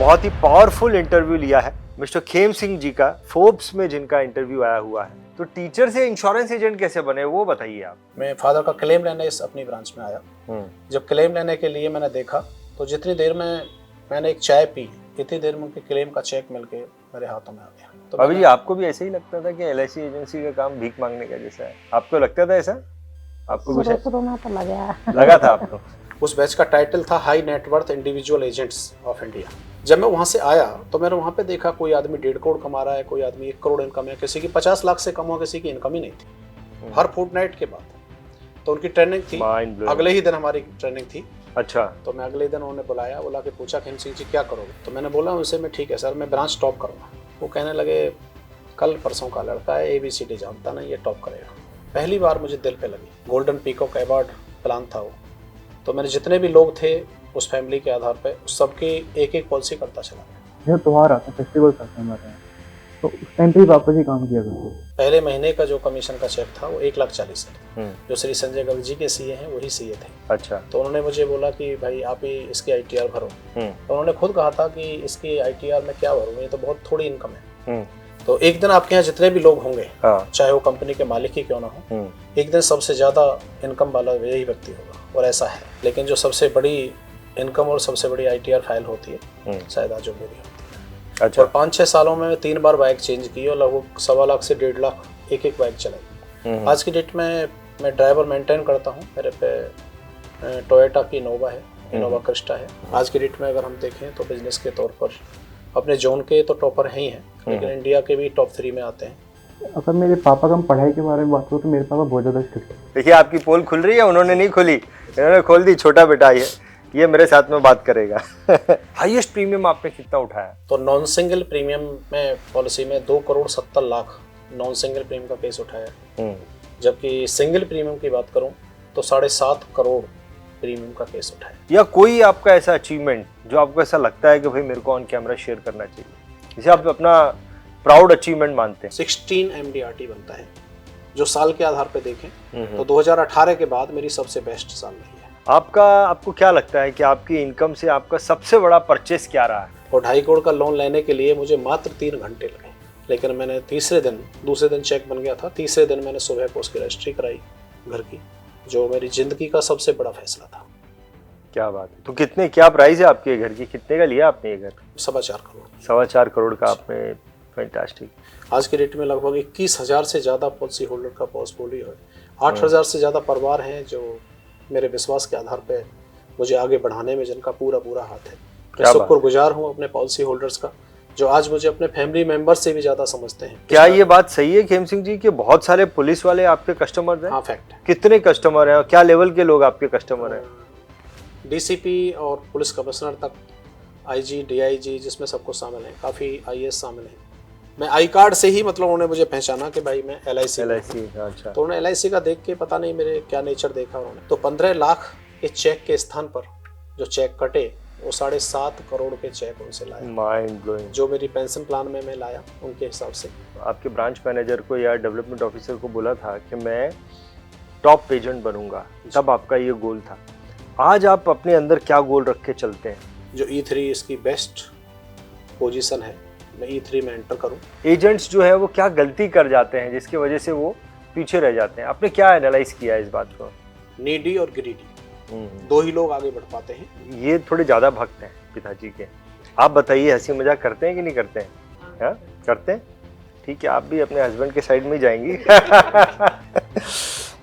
बहुत ही powerful interview लिया है मिस्टर खेम सिंह जी का, फोर्ब्स में जिनका इंटरव्यू आया हुआ है। तो टीचर से इंश्योरेंस एजेंट कैसे बने वो बताइए आप। मैं फादर का क्लेम लेने इस अपनी ब्रांच में आया। जब क्लेम लेने के लिए मैंने देखा तो जितनी देर में मैंने एक चाय पी, इतनी देर में उनके क्लेम का चेक मिलके मेरे हाथों में आ गया। तो अभी जी आपको भी ऐसे ही लगता था कि LIC एजेंसी का काम भीख मांगने का जैसा है? आपको लगता था ऐसा? आपको कुछ शुरू में तो लगा था आपको? उस बैच का टाइटल था high net worth individual agents of India. जब मैं वहाँ से आया तो मैंने वहाँ पे देखा कोई आदमी 1.5 करोड़ कमा रहा है, कोई आदमी 1 करोड़ इनकम है, किसी की 50 लाख से कम हो, किसी की इनकम ही नहीं थी। हर फोर्टनाइट के बाद तो उनकी ट्रेनिंग थी, अगले ही दिन हमारी ट्रेनिंग थी। अच्छा। तो मैं अगले दिन उन्होंने बुलाया, बुला के पूछा खेम सिंह जी क्या करोगे? तो मैंने बोला उनसे मैं ठीक है सर, मैं ब्रांच टॉप करूँगा। वो कहने लगे कल परसों का लड़का है, ABCD जानता नहीं, ये टॉप करेगा। पहली बार मुझे दिल पे लगी। गोल्डन पीकॉक अवार्ड प्लान था वो। तो मैंने जितने भी लोग थे उस फैमिली के आधार पे सबकी एक एक पॉलिसी करता चला गया। जब त्योहार आता है, फेस्टिवल आते हैं हमारे यहाँ, तो उस टाइम पे ही वापस ही काम किया करते। पहले महीने का जो कमीशन का चेक था वो 1,40,000 था। जो श्री संजय गर्ग जी के CA हैं वही CA थे। अच्छा। तो उन्होंने मुझे बोला कि भाई आप ही इसकी ITR भरो। तो उन्होंने खुद कहा था कि इसकी ITR में क्या भरूँ, ये तो बहुत थोड़ी इनकम है। तो एक दिन आपके यहाँ जितने भी लोग होंगे, चाहे वो कंपनी के मालिक ही क्यों ना हो, एक दिन सबसे ज्यादा इनकम वाला यही व्यक्ति होगा। और ऐसा है। लेकिन जो सबसे बड़ी इनकम और सबसे बड़ी ITR फाइल होती है शायद आज जो मेरी होती है। अच्छा। और 5-6 सालों में 3 बार बाइक चेंज की और लगभग 1.25 लाख से 1.5 लाख एक बाइक चलाई। आज की डेट में मैं ड्राइवर मेंटेन करता हूँ। मेरे पे टोयोटा की इनोवा है, इनोवा क्रिस्टा है। आज की डेट में अगर हम देखें तो बिजनेस के तौर पर अपने जोन के तो टॉपर हैं ही हैं, लेकिन इंडिया के भी टॉप 3 में आते हैं। अगर मेरे पापा का पढ़ाई के बारे में बात करूँ तो मेरे पापा बहुत ज़्यादा स्ट्रिक्ट है। देखिए आपकी पोल खुल रही है, उन्होंने नहीं खोली, इन्होंने खोल दी। छोटा बेटा ये मेरे साथ में बात करेगा। हाईएस्ट प्रीमियम आपने कितना उठाया? तो नॉन सिंगल प्रीमियम में पॉलिसी में 2,70,00,000 नॉन सिंगल प्रीमियम का केस उठाया। जबकि सिंगल प्रीमियम की बात करूं तो 7.5 करोड़ प्रीमियम का केस उठाया। या कोई आपका ऐसा अचीवमेंट जो आपको ऐसा लगता है कि भाई मेरे को ऑन कैमरा शेयर करना चाहिए, जिसे आप अपना प्राउड अचीवमेंट मानते हैं? 16 MDRT बनता है। जो साल के आधार पे देखें तो 2018 के बाद मेरी सबसे बेस्ट साल रही है। आपको क्या लगता है कि आपकी इनकम से आपका सबसे बड़ा परचेस क्या रहा है? और 2.5 करोड़ का लोन लेने के लिए मुझे मात्र 3 घंटे लगे। लेकिन मैंने दूसरे दिन चेक बन गया था। तीसरे दिन मैंने सुबह को उसकी रजिस्ट्री कराई घर की, जो मेरी जिंदगी का सबसे बड़ा फैसला था। क्या बात है। तो क्या प्राइस है आपके घर की? कितने का लिया आपने ये घर? 4.25 करोड़। 4.25 करोड़ का आपने? फैंटास्टिक। आज के डेट में लगभग 21,000 से ज़्यादा पॉलिसी होल्डर का पोर्टफोलियो है। 8,000 से ज़्यादा परिवार हैं जो मेरे विश्वास के आधार पे मुझे आगे बढ़ाने में जिनका पूरा हाथ है। मैं शुक्रगुजार हूँ अपने पॉलिसी होल्डर्स का, जो आज मुझे अपने फैमिली मेंबर से भी ज़्यादा समझते हैं। क्या ये बात सही है खेम सिंह जी कि बहुत सारे पुलिस वाले आपके कस्टमर हैं? हाँ, फैक्ट है। कितने कस्टमर हैं और क्या लेवल के लोग आपके कस्टमर हैं? DCP और पुलिस कमिश्नर तक, IG, DIG जिसमें सबको शामिल है, काफ़ी IAS शामिल है। मैं आई कार्ड से ही मतलब उन्होंने मुझे पहचाना कि भाई मैं LIC। अच्छा। तो उन्होंने LIC का देख के पता नहीं मेरे क्या नेचर देखा उन्होंने। तो 15 लाख के चेक के स्थान पर जो चेक कटे वो 7.5 करोड़ के चेक उनसे लाया। Mind blowing. जो मेरी पेंशन प्लान में मैं लाया उनके हिसाब से। आपके ब्रांच मैनेजर को या डेवलपमेंट ऑफिसर को बोला था कि मैं टॉप एजेंट बनूंगा, तब आपका ये गोल था। आज आप अपने अंदर क्या गोल रख के चलते हैं? जो E3 इसकी बेस्ट पोजीशन है, मैं E3 में एंटर करूं। एजेंट्स जो है वो क्या गलती कर जाते हैं जिसकी वजह से वो पीछे रह जाते हैं? आपने क्या एनालाइज किया है इस बात को? नीडी और ग्रीडी, 2 ही लोग आगे बढ़ पाते हैं। ये थोड़े ज्यादा भक्त हैं पिताजी के। आप बताइए, हंसी मजाक करते हैं कि नहीं करते हैं? हाँ, करते हैं। ठीक है, आप भी अपने हस्बैंड के साइड में ही जाएंगी।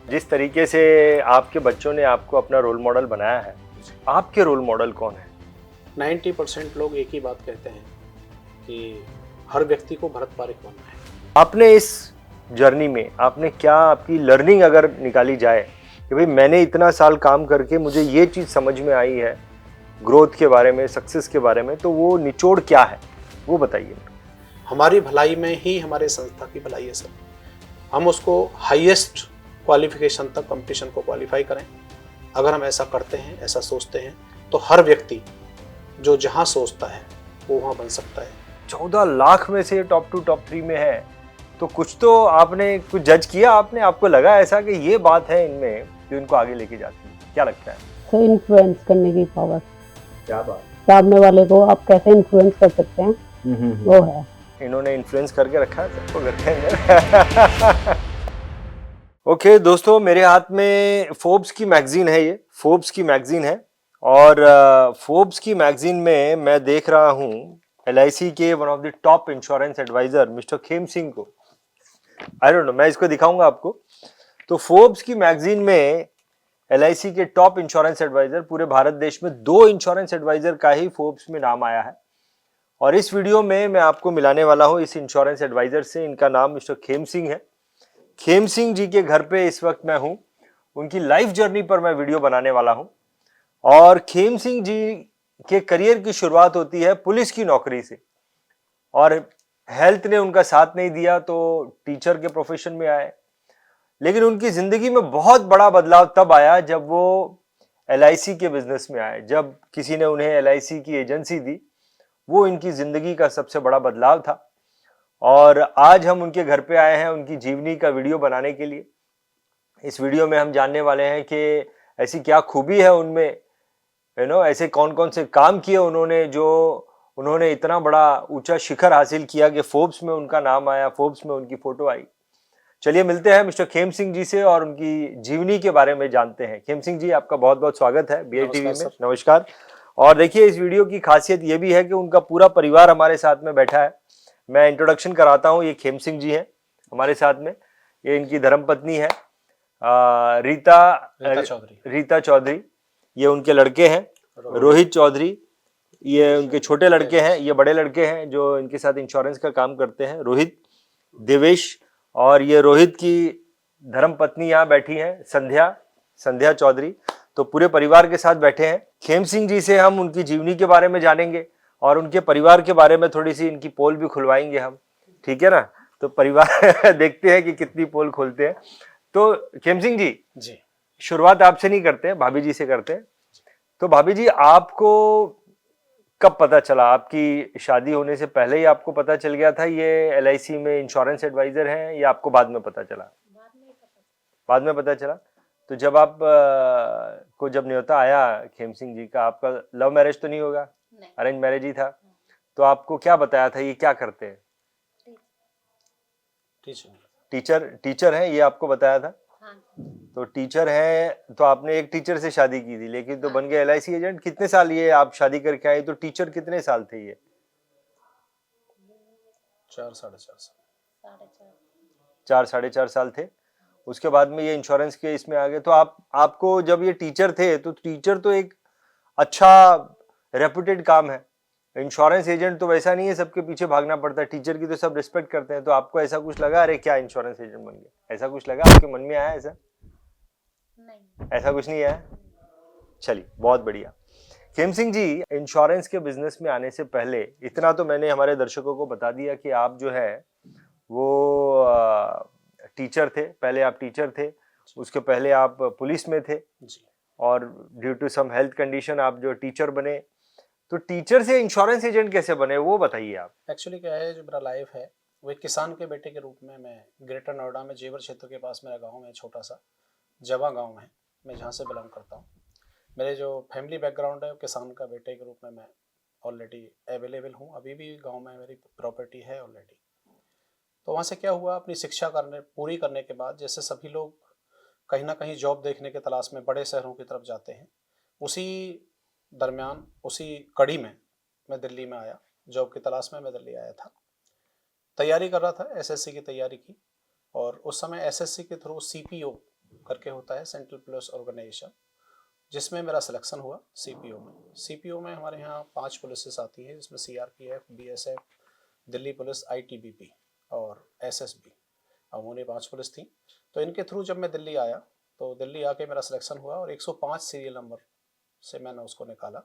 जिस तरीके से आपके बच्चों ने आपको अपना रोल मॉडल बनाया है, आपके रोल मॉडल कौन है? 90% लोग एक ही बात कहते हैं कि हर व्यक्ति को भरत पारिक बनना है। आपने इस जर्नी में आपने क्या, आपकी लर्निंग अगर निकाली जाए कि भाई मैंने इतना साल काम करके मुझे ये चीज़ समझ में आई है ग्रोथ के बारे में, सक्सेस के बारे में, तो वो निचोड़ क्या है वो बताइए। हमारी भलाई में ही हमारे संस्था की भलाई है सर। हम उसको हाईएस्ट क्वालिफिकेशन तक कंपटीशन को क्वालिफाई करें। अगर हम ऐसा करते हैं, ऐसा सोचते हैं, तो हर व्यक्ति जो जहाँ सोचता है वो वहाँ बन सकता है। 14 लाख में से टॉप 2 टॉप 3 में है, तो कुछ तो आपने कुछ जज किया, आपको लगा ऐसा कि ये बात है इनमें जो इनको आगे लेके जाती है? क्या लगता है? इन्फ्लुएंस करने की पावर। क्या बात। सामने वाले को आप कैसे इन्फ्लुएंस कर सकते हैं वो है। इन्होंने इन्फ्लुएंस करके रखा है सबको घर के अंदर। ओके दोस्तों, मेरे हाथ में फोर्ब्स की मैगजीन है, ये फोर्ब्स की मैगजीन है और फोर्ब्स की मैगजीन में मैं देख रहा हूँ LIC के one of the top insurance advisor mister Khem Singh को। आई डोंट नो, मैं इसको दिखाऊंगा आपको। तो फोर्ब्स की मैगजीन में LIC के टॉप इंश्योरेंस एडवाइजर, पूरे भारत देश में 2 इंश्योरेंस एडवाइजर का ही फोर्ब्स में नाम आया है और इस वीडियो में मैं आपको मिलाने वाला हूं इस इंश्योरेंस एडवाइजर से। इनका नाम मिस्टर खेम सिंह है। खेम सिंह जी के घर पे इस वक्त मैं हूं, उनकी लाइफ जर्नी पर मैं वीडियो बनाने वाला हूं। और खेम सिंह जी के करियर की शुरुआत होती है पुलिस की नौकरी से और हेल्थ ने उनका साथ नहीं दिया तो टीचर के प्रोफेशन में आए। लेकिन उनकी जिंदगी में बहुत बड़ा बदलाव तब आया जब वो LIC के बिजनेस में आए। जब किसी ने उन्हें LIC की एजेंसी दी, वो इनकी जिंदगी का सबसे बड़ा बदलाव था। और आज हम उनके घर पे आए हैं उनकी जीवनी का वीडियो बनाने के लिए। इस वीडियो में हम जानने वाले हैं कि ऐसी क्या खूबी है उनमें, ऐसे कौन कौन से काम किए उन्होंने जो उन्होंने इतना बड़ा ऊंचा शिखर हासिल किया कि फोर्ब्स में उनका नाम आया, फोर्ब्स में उनकी फोटो आई। चलिए मिलते हैं मिस्टर खेम सिंह जी से और उनकी जीवनी के बारे में जानते हैं। खेम सिंह जी, आपका बहुत बहुत स्वागत है BI TV में। नमस्कार। और देखिए, इस वीडियो की खासियत ये भी है कि उनका पूरा परिवार हमारे साथ में बैठा है। मैं इंट्रोडक्शन कराता हूँ, ये खेम सिंह जी हैं हमारे साथ में। ये इनकी धर्मपत्नी है रीता चौधरी। ये उनके लड़के हैं रोहित चौधरी। ये उनके छोटे लड़के हैं, ये बड़े लड़के हैं जो इनके साथ इंश्योरेंस का काम करते हैं, रोहित, देवेश। और ये रोहित की धर्मपत्नी यहाँ बैठी हैं, संध्या चौधरी। तो पूरे परिवार के साथ बैठे हैं। खेम सिंह जी से हम उनकी जीवनी के बारे में जानेंगे और उनके परिवार के बारे में थोड़ी सी इनकी पोल भी खुलवाएंगे हम, ठीक है ना। तो परिवार देखते हैं कि कितनी पोल खोलते हैं। तो खेम सिंह जी, शुरुआत आपसे नहीं करते हैं, भाभी जी से करते हैं। तो भाभी जी, आपको कब पता चला? आपकी शादी होने से पहले ही आपको पता चल गया था ये LIC में इंश्योरेंस एडवाइजर हैं या आपको बाद में पता चला? बाद में पता चला। तो जब आप को जब न्योता आया खेम सिंह जी का, आपका लव मैरिज तो नहीं होगा, अरेंज मैरिज ही था। तो आपको क्या बताया था, ये क्या करते हैं? टीचर है, ये आपको बताया था। तो टीचर है, तो आपने एक टीचर से शादी की थी लेकिन तो बन गए LIC एजेंट। कितने साल ये आप शादी करके आए? तो टीचर कितने साल थे ये? 4 साढ़े 4 साल। 4 साढ़े 4 साल थे। उसके बाद में ये इंश्योरेंस के इसमें आ गए। तो आपको जब ये टीचर थे, तो टीचर तो एक अच्छा रेपुटेड काम है। इंश्योरेंस एजेंट तो वैसा नहीं है, सबके पीछे भागना पड़ता है। टीचर की तो सब रिस्पेक्ट करते हैं। तो आपको ऐसा कुछ लगा, अरे क्या इंश्योरेंस एजेंट बन गया, ऐसा कुछ लगा आपके मन में आया? ऐसा नहीं, ऐसा कुछ नहीं आया। चलिए, बहुत बढ़िया। खेम सिंह जी, इंश्योरेंस के बिजनेस में आने से पहले इतना तो मैंने हमारे दर्शकों को बता दिया कि आप जो है वो टीचर थे। पहले आप टीचर थे, उसके पहले आप पुलिस में थे और due to some health condition आप जो टीचर बने। तो टीचर से इंश्योरेंस एजेंट कैसे बने, वो बताइए आप। एक्चुअली क्या है, जो मेरा लाइफ है वो एक किसान के बेटे के रूप में, मैं ग्रेटर नोएडा में जेवर क्षेत्र के पास मेरा गांव है, छोटा सा जवा गांव है, मैं जहाँ से बिलोंग करता हूँ। मेरे जो फैमिली बैकग्राउंड है, किसान का बेटे के रूप में मैं ऑलरेडी अवेलेबल हूँ। अभी भी गाँव में मेरी प्रॉपर्टी है ऑलरेडी। तो वहाँ से क्या हुआ, अपनी शिक्षा पूरी करने के बाद, जैसे सभी लोग कहीं ना कहीं जॉब देखने के तलाश में बड़े शहरों की तरफ जाते हैं, उसी दरमियान, उसी कड़ी में मैं दिल्ली में आया। जॉब की तलाश में मैं दिल्ली आया था, तैयारी कर रहा था, SSC की तैयारी की। और उस समय SSC के थ्रू CPO करके होता है, सेंट्रल पुलिस ऑर्गेनाइजेशन, जिसमें मेरा सिलेक्शन हुआ CPO में हमारे यहाँ 5 पुलिसेस आती हैं, जिसमें CRPF, BSF, Delhi police, ITBP और SSB, अमूनी 5 पुलिस थी। तो इनके थ्रू जब मैं दिल्ली आया, तो दिल्ली आके मेरा सिलेक्शन हुआ और 105 सीरियल नंबर से मैंने उसको निकाला।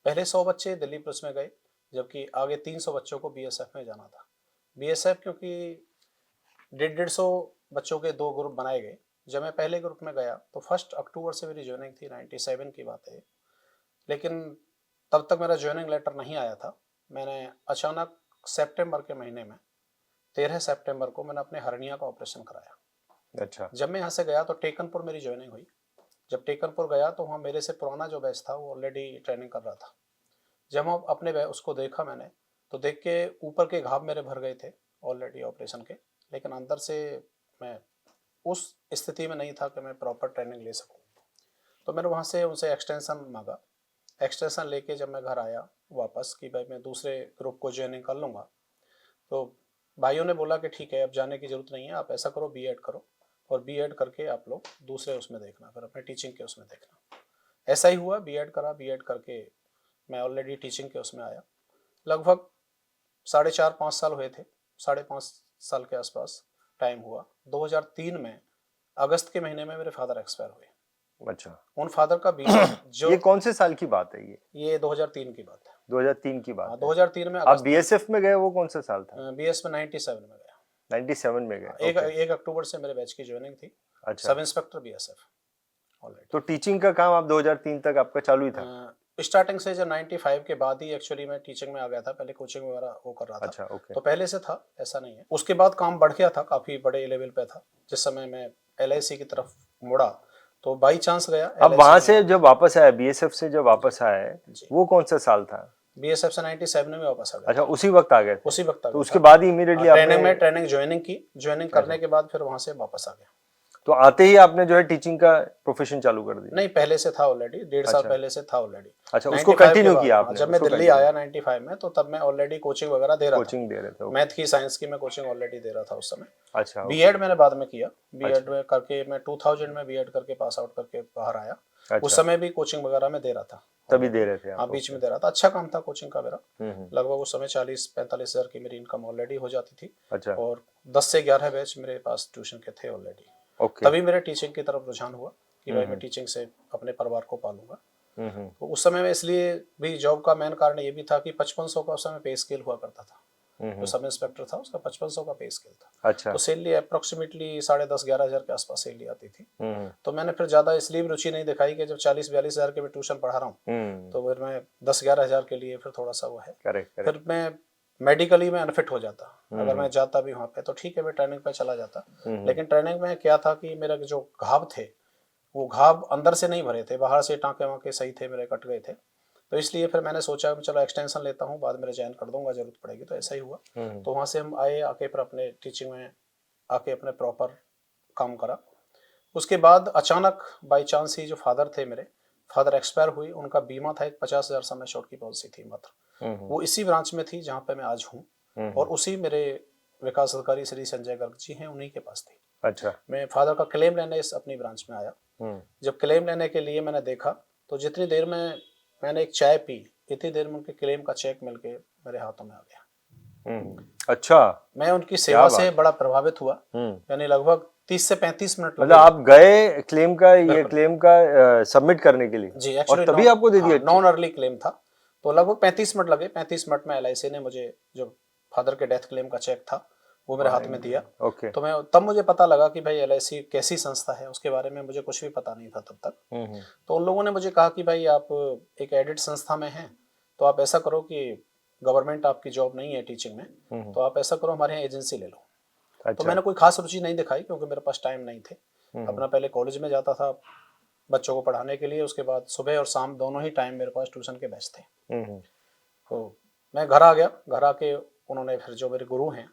पहले 100 बच्चे दिल्ली पुलिस में गए, जबकि आगे 300 बच्चों को BSF में जाना था। BSF क्योंकि 150 बच्चों के 2 ग्रुप बनाए गए। जब मैं पहले ग्रुप में गया तो 1 अक्टूबर से मेरी ज्वाइनिंग थी, 97 की बात है। लेकिन तब तक मेरा ज्वाइनिंग लेटर नहीं आया था। मैंने अचानक सितंबर के महीने में 13 सितंबर को मैंने अपने हर्निया का ऑपरेशन कराया। अच्छा। जब मैं यहाँ से गया तो टेकनपुर मेरी ज्वाइनिंग हुई। जब टेकनपुर गया तो वहाँ मेरे से पुराना जो बैच था वो ऑलरेडी ट्रेनिंग कर रहा था। जब हम अपने उसको देखा मैंने, तो देख के ऊपर के घाव मेरे भर गए थे ऑलरेडी ऑपरेशन के, लेकिन अंदर से मैं उस स्थिति में नहीं था कि मैं प्रॉपर ट्रेनिंग ले सकूं। तो मैंने वहाँ से उनसे एक्सटेंशन मांगा। एक्सटेंशन लेके जब मैं घर आया वापस कि भाई मैं दूसरे ग्रुप को ज्वाइनिंग कर लूँगा, तो भाइयों ने बोला कि ठीक है, अब जाने की ज़रूरत नहीं है, आप ऐसा करो बीएड करो और बीएड करके आप लोग दूसरे उसमें देखना, फिर अपने टीचिंग के उसमें देखना। ऐसा ही हुआ, बीएड करा, बीएड करके मैं ऑलरेडी टीचिंग के उसमें आया। लगभग 4.5-5 साल हुए थे, 5.5 साल के आसपास टाइम हुआ। 2003 में अगस्त के महीने में मेरे फादर एक्सपायर हुए। अच्छा। उन फादर का बीमा जो ये कौन से साल की बात है? ये 2003 की बात है। 2003 की बात है। 2003 में आप बीएसएफ में गए, वो कौन सा साल था? बीएस में 97 में गया। 97 में गए। 1 अक्टूबर से मेरे बैच की ज्वाइनिंग थी। अच्छा। Sub inspector BSF already. तो टीचिंग का काम आप 2003 तक आपका चालू ही था? स्टार्टिंग से जब 95 के बाद ही एक्चुअली मैं टीचिंग में आ गया था। पहले कोचिंग वगैरह वो कर रहा था। अच्छा, ओके। तो पहले से था, ऐसा नहीं है। उसके बाद काम बढ़ गया था, काफी बड़े लेवल पे था। जिस समय मैं एलआईसी की तरफ मुड़ा तो बाई चांस गया। अब वहां से जब वापस आया, बीएसएफ से जब वापस आए, वो कौन सा साल था? बीएसएफ से 97 में वापस आ गया। अच्छा, उसी वक्त आ गए थे? उसी वक्त आ गया। तो उसके बाद ही इमीडिएटली ट्रेनिंग ज्वाइनिंग की। ज्वाइनिंग करने के बाद फिर वहां से वापस आ गया। तो आते ही आपने जो है टीचिंग का प्रोफेशन चालू कर दिया? नहीं, पहले से था ऑलरेडी, 1.5 साल पहले से था ऑलरेडी। अच्छा, उसको कंटिन्यू किया आपने? जब मैं दिल्ली आया 95 में, तो तब मैं ऑलरेडी कोचिंग वगैरह दे रहा था। कोचिंग दे रहे थे? मैथ की, साइंस की मैं कोचिंग ऑलरेडी दे रहा था उस समय। अच्छा। बीएड मैंने बाद में किया। बीएड में करके मैं 2000 में बीएड करके पास आउट करके बाहर आया। उस समय भी कोचिंग वगैरह में दे रहा था। तभी दे रहे थे? हाँ, बीच में दे रहा था। अच्छा काम था कोचिंग का मेरा। लगभग उस समय 40-45 हजार की मेरी इनकम ऑलरेडी हो जाती थी। अच्छा। और 10 से 11 बैच मेरे पास ट्यूशन के थे ऑलरेडी। ओके। तभी मेरे टीचिंग की तरफ रुझान हुआ कि भाई मैं टीचिंग से अपने परिवार को पालूंगा। तो उस समय में इसलिए भी जॉब का मेन कारण ये भी था कि 5500 का उस समय पे स्केल हुआ करता था। जो सब इंस्पेक्टर था उसका 5500 का पे स्केल था। अच्छा। तो सैलरी अप्रोक्सीमेटली 10.5-11 हजार के आसपास सैलरी आती थी। तो मैंने फिर ज्यादा इसलिए रुचि नहीं दिखाई कि जब 40-42 हजार के मैं ट्यूशन पढ़ा रहा हूँ, तो फिर मैं 10-11 हजार के लिए फिर थोड़ा सा वो है। फिर मैं मेडिकली में अनफिट हो जाता। अगर मैं जाता भी वहाँ पे तो ठीक है, मैं ट्रेनिंग पे चला जाता। लेकिन ट्रेनिंग में क्या था कि मेरा जो घाव थे, वो घाव अंदर से नहीं भरे थे, बाहर से टाँके वाँके सही थे, मेरे कट गए थे। तो इसलिए फिर मैंने सोचा चलो एक्सटेंशन लेता हूँ, बाद में रिजाइन कर दूंगा, जरूरत पड़ेगी। तो ऐसा ही हुआ। तो वहाँ से हम आए, आके फिर अपने टीचिंग में आके अपने प्रॉपर काम करा। उसके बाद अचानक बाई चांस ही जो फादर थे मेरे, फादर एक्सपायर हुई। उनका बीमा था एक 50,000 समय शॉर्ट की पॉलिसी थी मात्र। वो इसी ब्रांच में थी जहाँ पे मैं आज हूँ, और उसी मेरे विकास अधिकारी श्री संजय गर्ग जी हैं, उन्हीं के पास थी। अच्छा। मैं फादर का क्लेम लेने इस अपनी ब्रांच में आया। जब क्लेम लेने के लिए मैंने देखा, तो जितनी देर में मैंने एक चाय पी, इतनी देर में उनके क्लेम का चेक मिलके मेरे हाथों में आ गया। अच्छा। मैं उनकी सेवा से बड़ा प्रभावित हुआ। यानी लगभग 30 से 35 मिनट मतलब आप गए क्लेम का, ये क्लेम का सबमिट करने के लिए? जी, और तभी आपको दे दिया? नॉन अर्ली क्लेम था, तो लगभग 35 मिनट लगे। 35 मिनट में एलआईसी ने मुझे जो फादर के डेथ क्लेम का चेक था वो मेरे हाथ में दिया। ओके। तो मैं तब मुझे पता लगा कि भाई एलआईसी कैसी संस्था है, उसके बारे में मुझे कुछ भी पता नहीं था तब तक। तो उन लोगों ने मुझे कहा कि भाई आप एक एडेड संस्था में हैं, तो आप ऐसा करो कि गवर्नमेंट आपकी जॉब नहीं है टीचिंग में, तो आप ऐसा करो हमारे यहाँ एजेंसी ले लो। अच्छा। तो मैंने कोई खास रुचि नहीं दिखाई, क्योंकि मेरे पास टाइम नहीं थे। अपना पहले कॉलेज में जाता था बच्चों को पढ़ाने के लिए, उसके बाद सुबह और शाम दोनों ही टाइम मेरे पास ट्यूशन के बैच थे। तो मैं घर आ गया। घर आके उन्होंने फिर जो मेरे गुरु हैं,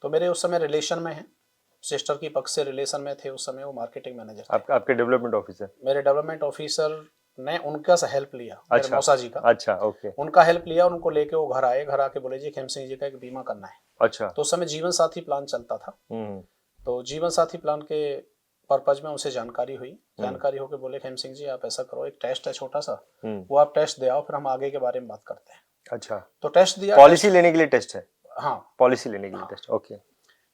तो मेरे उस समय रिलेशन में हैं, सिस्टर की पक्ष से रिलेशन में थे उस समय, वो मार्केटिंग मैनेजर थे। आपके डेवलपमेंट ऑफिसर? मेरे डेवलपमेंट ऑफिसर ने उनका हेल्प लिया। अच्छा। मौसा जी का। अच्छा, ओके। उनका हेल्प लिया, उनको लेके वो घर आए। घर आके बोले जी खेम सिंह जी का एक बीमा करना है। अच्छा। तो उस समय जीवन साथी प्लान चलता था। तो जीवन साथी प्लान के पर्पज में उनसे जानकारी हुई। जानकारी होकर बोले खेम सिंह जी आप ऐसा करो, एक टेस्ट है छोटा सा, वो आप टेस्ट दे आओ, फिर हम आगे के बारे में बात करते हैं। अच्छा। तो टेस्ट दिया। पॉलिसी लेने के लिए टेस्ट है? हाँ, पॉलिसी लेने के लिए टेस्ट। ओके।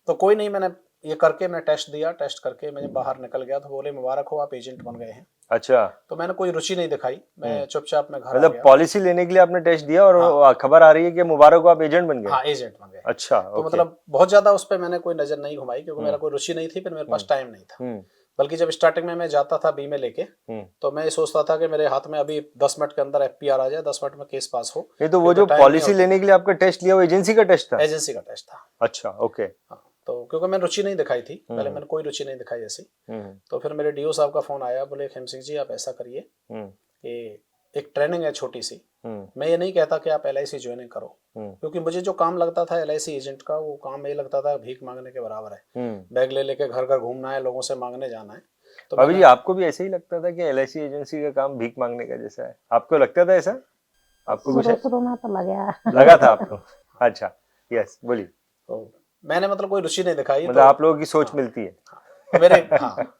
तो कोई नहीं, मैंने ये करके मैं टेस्ट दिया। टेस्ट करके मैं बाहर निकल गया, तो बोले मुबारक हो, आप एजेंट बन गए हैं। अच्छा। तो मैंने कोई रुचि नहीं दिखाई, मैं चुपचाप में घर आ मतलब गया। पॉलिसी लेने के लिए आपने टेस्ट दिया और खबर आ रही है कि मुबारक हो, आप एजेंट बन गए? हाँ, एजेंट बन गए। अच्छा। तो मतलब बहुत ज्यादा उस पर मैंने कोई नजर नहीं घुमाई, क्योंकि मेरा कोई रुचि नहीं थी, फिर मेरे पास टाइम नहीं था। बल्कि जब स्टार्टिंग में मैं जाता था बीमे लेके, तो मैं सोचता था कि मेरे हाथ में अभी 10 मिनट के अंदर एफपीआर आ जाए, 10 मिनट में केस पास हो। ये तो वो जो पॉलिसी लेने के लिए आपका टेस्ट लिया, वो एजेंसी का टेस्ट था? एजेंसी का टेस्ट था। अच्छा, ओके। हाँ, तो क्योंकि मैंने रुचि नहीं दिखाई थी, पहले मैंने कोई रुचि नहीं दिखाई ऐसी। तो फिर मेरे डीओ साहब का फोन आया, बोले खेम सिंह जी आप ऐसा करिए कि एक ट्रेनिंग है छोटी सी, मैं ये नहीं कहता कि आप LIC ज्वाइन करो, क्योंकि मुझे जो काम लगता था LIC एजेंट का, वो काम ये लगता था भीख मांगने के बराबर है। बैग ले लेके घर घर घूमना है, लोगों से मांगने जाना है। तो अभी आपको भी ऐसे ही लगता था कि LIC एजेंसी का काम भीख मांगने का जैसा है? आपको लगता था ऐसा? आपको कुछ शुरू में तो लगा था आपको? अच्छा, यस, बोलिए। तो मैंने मतलब कोई रुचि नहीं दिखाई। मतलब आप लोगों की सोच मिलती है। मेरे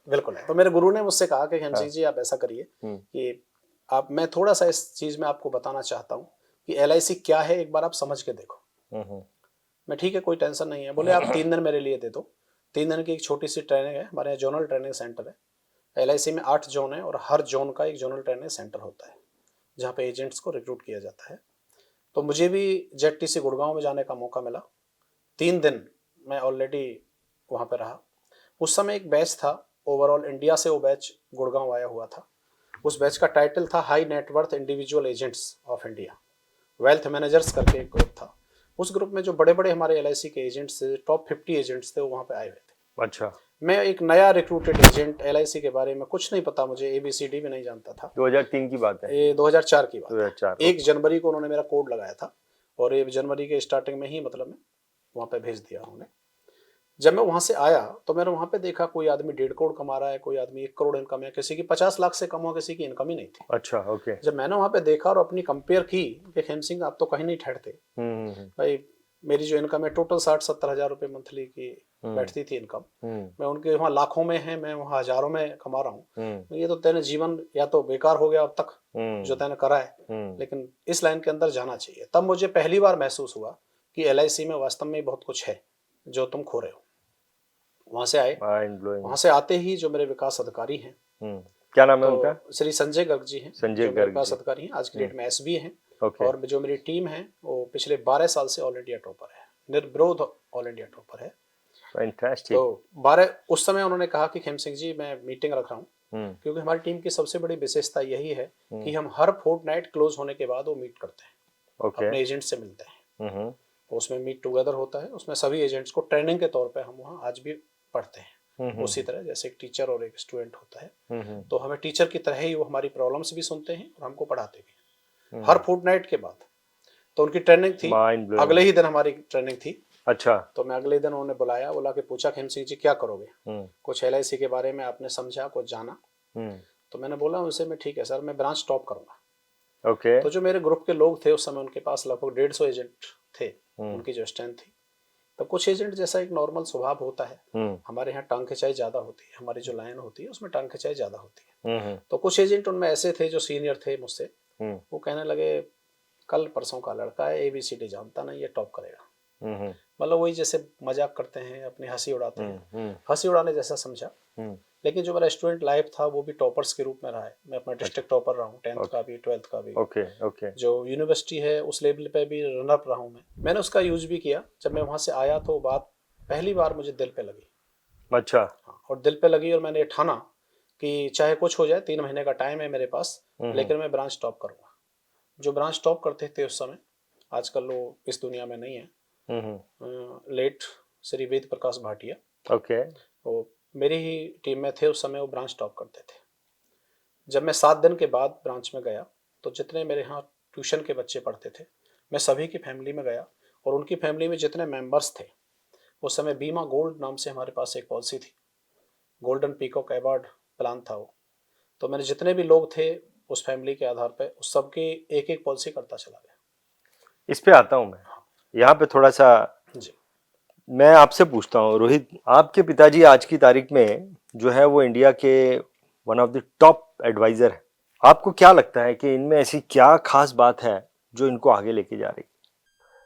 बिल्कुल है। तो मेरे गुरु ने मुझसे कहा कि हेमसिंह जी आप ऐसा करिए कि आप, मैं थोड़ा सा इस चीज में आपको बताना चाहता हूँ कि LIC क्या है, एक बार आप समझ के देखो। मैं ठीक है, कोई टेंशन नहीं है। बोले आप 3 दिन मेरे लिए दे दो। 3 दिन की एक छोटी सी ट्रेनिंग है, हमारे यहाँ जोनल ट्रेनिंग सेंटर है। LIC में 8 जोन है और हर जोन का एक जोनल ट्रेनिंग सेंटर होता है जहाँ पे एजेंट्स को रिक्रूट किया जाता है। तो मुझे भी ZTC गुड़गांव में जाने का मौका मिला। 3 दिन मैं ऑलरेडी वहाँ पे रहा। उस समय एक बैच था, ओवरऑल इंडिया से वो बैच गुड़गांव आया हुआ था। उस बैच का टाइटल था high net worth individual agents of India, wealth managers करके एक ग्रुप था। उस ग्रुप में जो बड़े बड़े हमारे LIC के एजेंट्स थे, टॉप 50 एजेंट्स थे, वो वहाँ पे आए हुए थे। अच्छा। मैं एक नया रिक्रूटेड एजेंट, LIC के बारे में कुछ नहीं पता, मुझे ABCD भी नहीं जानता था। 2003 की बात है? ये 2004 की बात है। 2004। 1 जनवरी को उन्होंने मेरा कोड लगाया था और 1 जनवरी के स्टार्टिंग में ही मतलब मैं वहाँ पे भेज दिया उन्होंने। जब मैं वहां से आया तो मैंने वहां पे देखा कोई आदमी 1.5 करोड़ कमा रहा है, कोई आदमी 1 करोड़ इनकम है, किसी की 50 लाख से कम हुआ, किसी की इनकम ही नहीं थी। अच्छा, ओके। जब मैंने वहां पे देखा और अपनी कंपेयर की कि हेमसिंह आप तो कहीं नहीं ठहरते भाई, मेरी जो इनकम है टोटल 60-70 हजार रुपए मंथली की बैठती थी इनकम। मैं उनके वहाँ लाखों में है, मैं वहाँ हजारों में कमा रहा हूँ। ये तो तेरे जीवन या तो बेकार हो गया अब तक जो तैने करा है, लेकिन इस लाइन के अंदर जाना चाहिए। तब मुझे पहली बार महसूस हुआ कि LIC में वास्तव में बहुत कुछ है जो तुम खो रहे हो। वहां से आए, वहां से आते ही जो मेरे विकास अधिकारी हैं, क्या नाम है उनका? श्री संजय गर्ग जी हैं, संजय गर्ग विकास अधिकारी हैं, आज की डेट में SB हैं। Okay. और जो मेरी टीम है वो पिछले 12 साल से ऑल इंडिया टॉपर है, निर्विरोध ऑल इंडिया टॉपर है। फैंटास्टिक। तो 12 उस समय उन्होंने कहा कि हेमसिंह जी मैं मीटिंग रख रहा हूँ, क्योंकि हमारी टीम की सबसे बड़ी विशेषता यही है कि हम हर फोर्टनाइट क्लोज होने के बाद वो मीट करते हैं। अपने एजेंट से मिलते हैं। उसमें मीट टुगेदर होता है, उसमें सभी एजेंट्स को ट्रेनिंग के तौर पे हम वहाँ आज भी पढ़ते हैं। उसी तरह जैसे एक टीचर और एक स्टूडेंट होता है, तो हमें टीचर की तरह ही वो हमारी प्रॉब्लम्स भी सुनते हैं और हमको पढ़ाते भी हैं हर फोर्टनाइट के बाद। तो उनकी ट्रेनिंग थी, अगले ही दिन हमारी ट्रेनिंग थी। अच्छा। तो मैं अगले दिन उन्होंने बुलाया, बोला कि पूछा हेमसिंह जी क्या करोगे, कुछ LIC के बारे में आपने समझा, कुछ जाना? तो मैंने बोला उनसे मैं ठीक है सर, मैं ब्रांच टॉप करूंगा। ओके। तो जो मेरे ग्रुप के लोग थे उस समय, उनके पास लगभग 150 एजेंट थे, उनकी जो स्ट्रेंथ थी। तो कुछ एजेंट जैसा एक नॉर्मल स्वभाव होता है, हमारे यहाँ टांग खिंचाई ज्यादा होती है, हमारी जो लाइन होती है उसमें टांग खिंचाई ज्यादा होती है। तो कुछ एजेंट उनमें ऐसे थे जो सीनियर थे मुझसे, वो कहने लगे कल परसों का लड़का है, ABCD जानता नहीं, ये टॉप करेगा। मतलब वही जैसे मजाक करते हैं, अपनी हंसी उड़ाते हैं, हंसी उड़ाने जैसा समझा। लेकिन जो मेरा स्टूडेंट लाइफ था वो भी टॉपर्स के रूप में रहा है। मैं अपना डिस्ट्रिक्ट टॉपर रहा हूँ, 10th का भी, 12th का भी। ओके। जो यूनिवर्सिटी है उस लेवल पे भी रनअप रहा हूँ मैंने उसका यूज भी किया। जब मैं वहां से आया तो बात पहली बार मुझे दिल पे लगी। अच्छा। और दिल पे लगी और मैंने ठाना कि चाहे कुछ हो जाए, 3 महीने का टाइम है मेरे पास, लेकिन मैं ब्रांच टॉप करूंगा। जो ब्रांच टॉप करते थे उस समय, आजकल वो इस दुनिया में नहीं है, लेट श्री वेद प्रकाश भाटिया, ओके, वो मेरी ही टीम में थे उस समय, वो ब्रांच टॉप करते थे। जब मैं 7 दिन के बाद ब्रांच में गया तो जितने मेरे यहाँ ट्यूशन के बच्चे पढ़ते थे, मैं सभी की फैमिली में गया और उनकी फैमिली में जितने मेंबर्स थे, उस समय बीमा गोल्ड नाम से हमारे पास एक पॉलिसी थी, गोल्डन पीकॉक अवार्ड प्लान था वो। तो मैंने जितने भी लोग थे उस फैमिली के आधार पर उस सबकी एक एक पॉलिसी करता चला गया। इस पे आता हूँ मैं, यहाँ पे थोड़ा सा जी मैं आपसे पूछता हूँ रोहित, आपके पिताजी आज की तारीख में जो है वो इंडिया के one of the top advisor है। आपको क्या लगता है कि इनमें ऐसी क्या खास बात है जो इनको आगे लेके जा रही?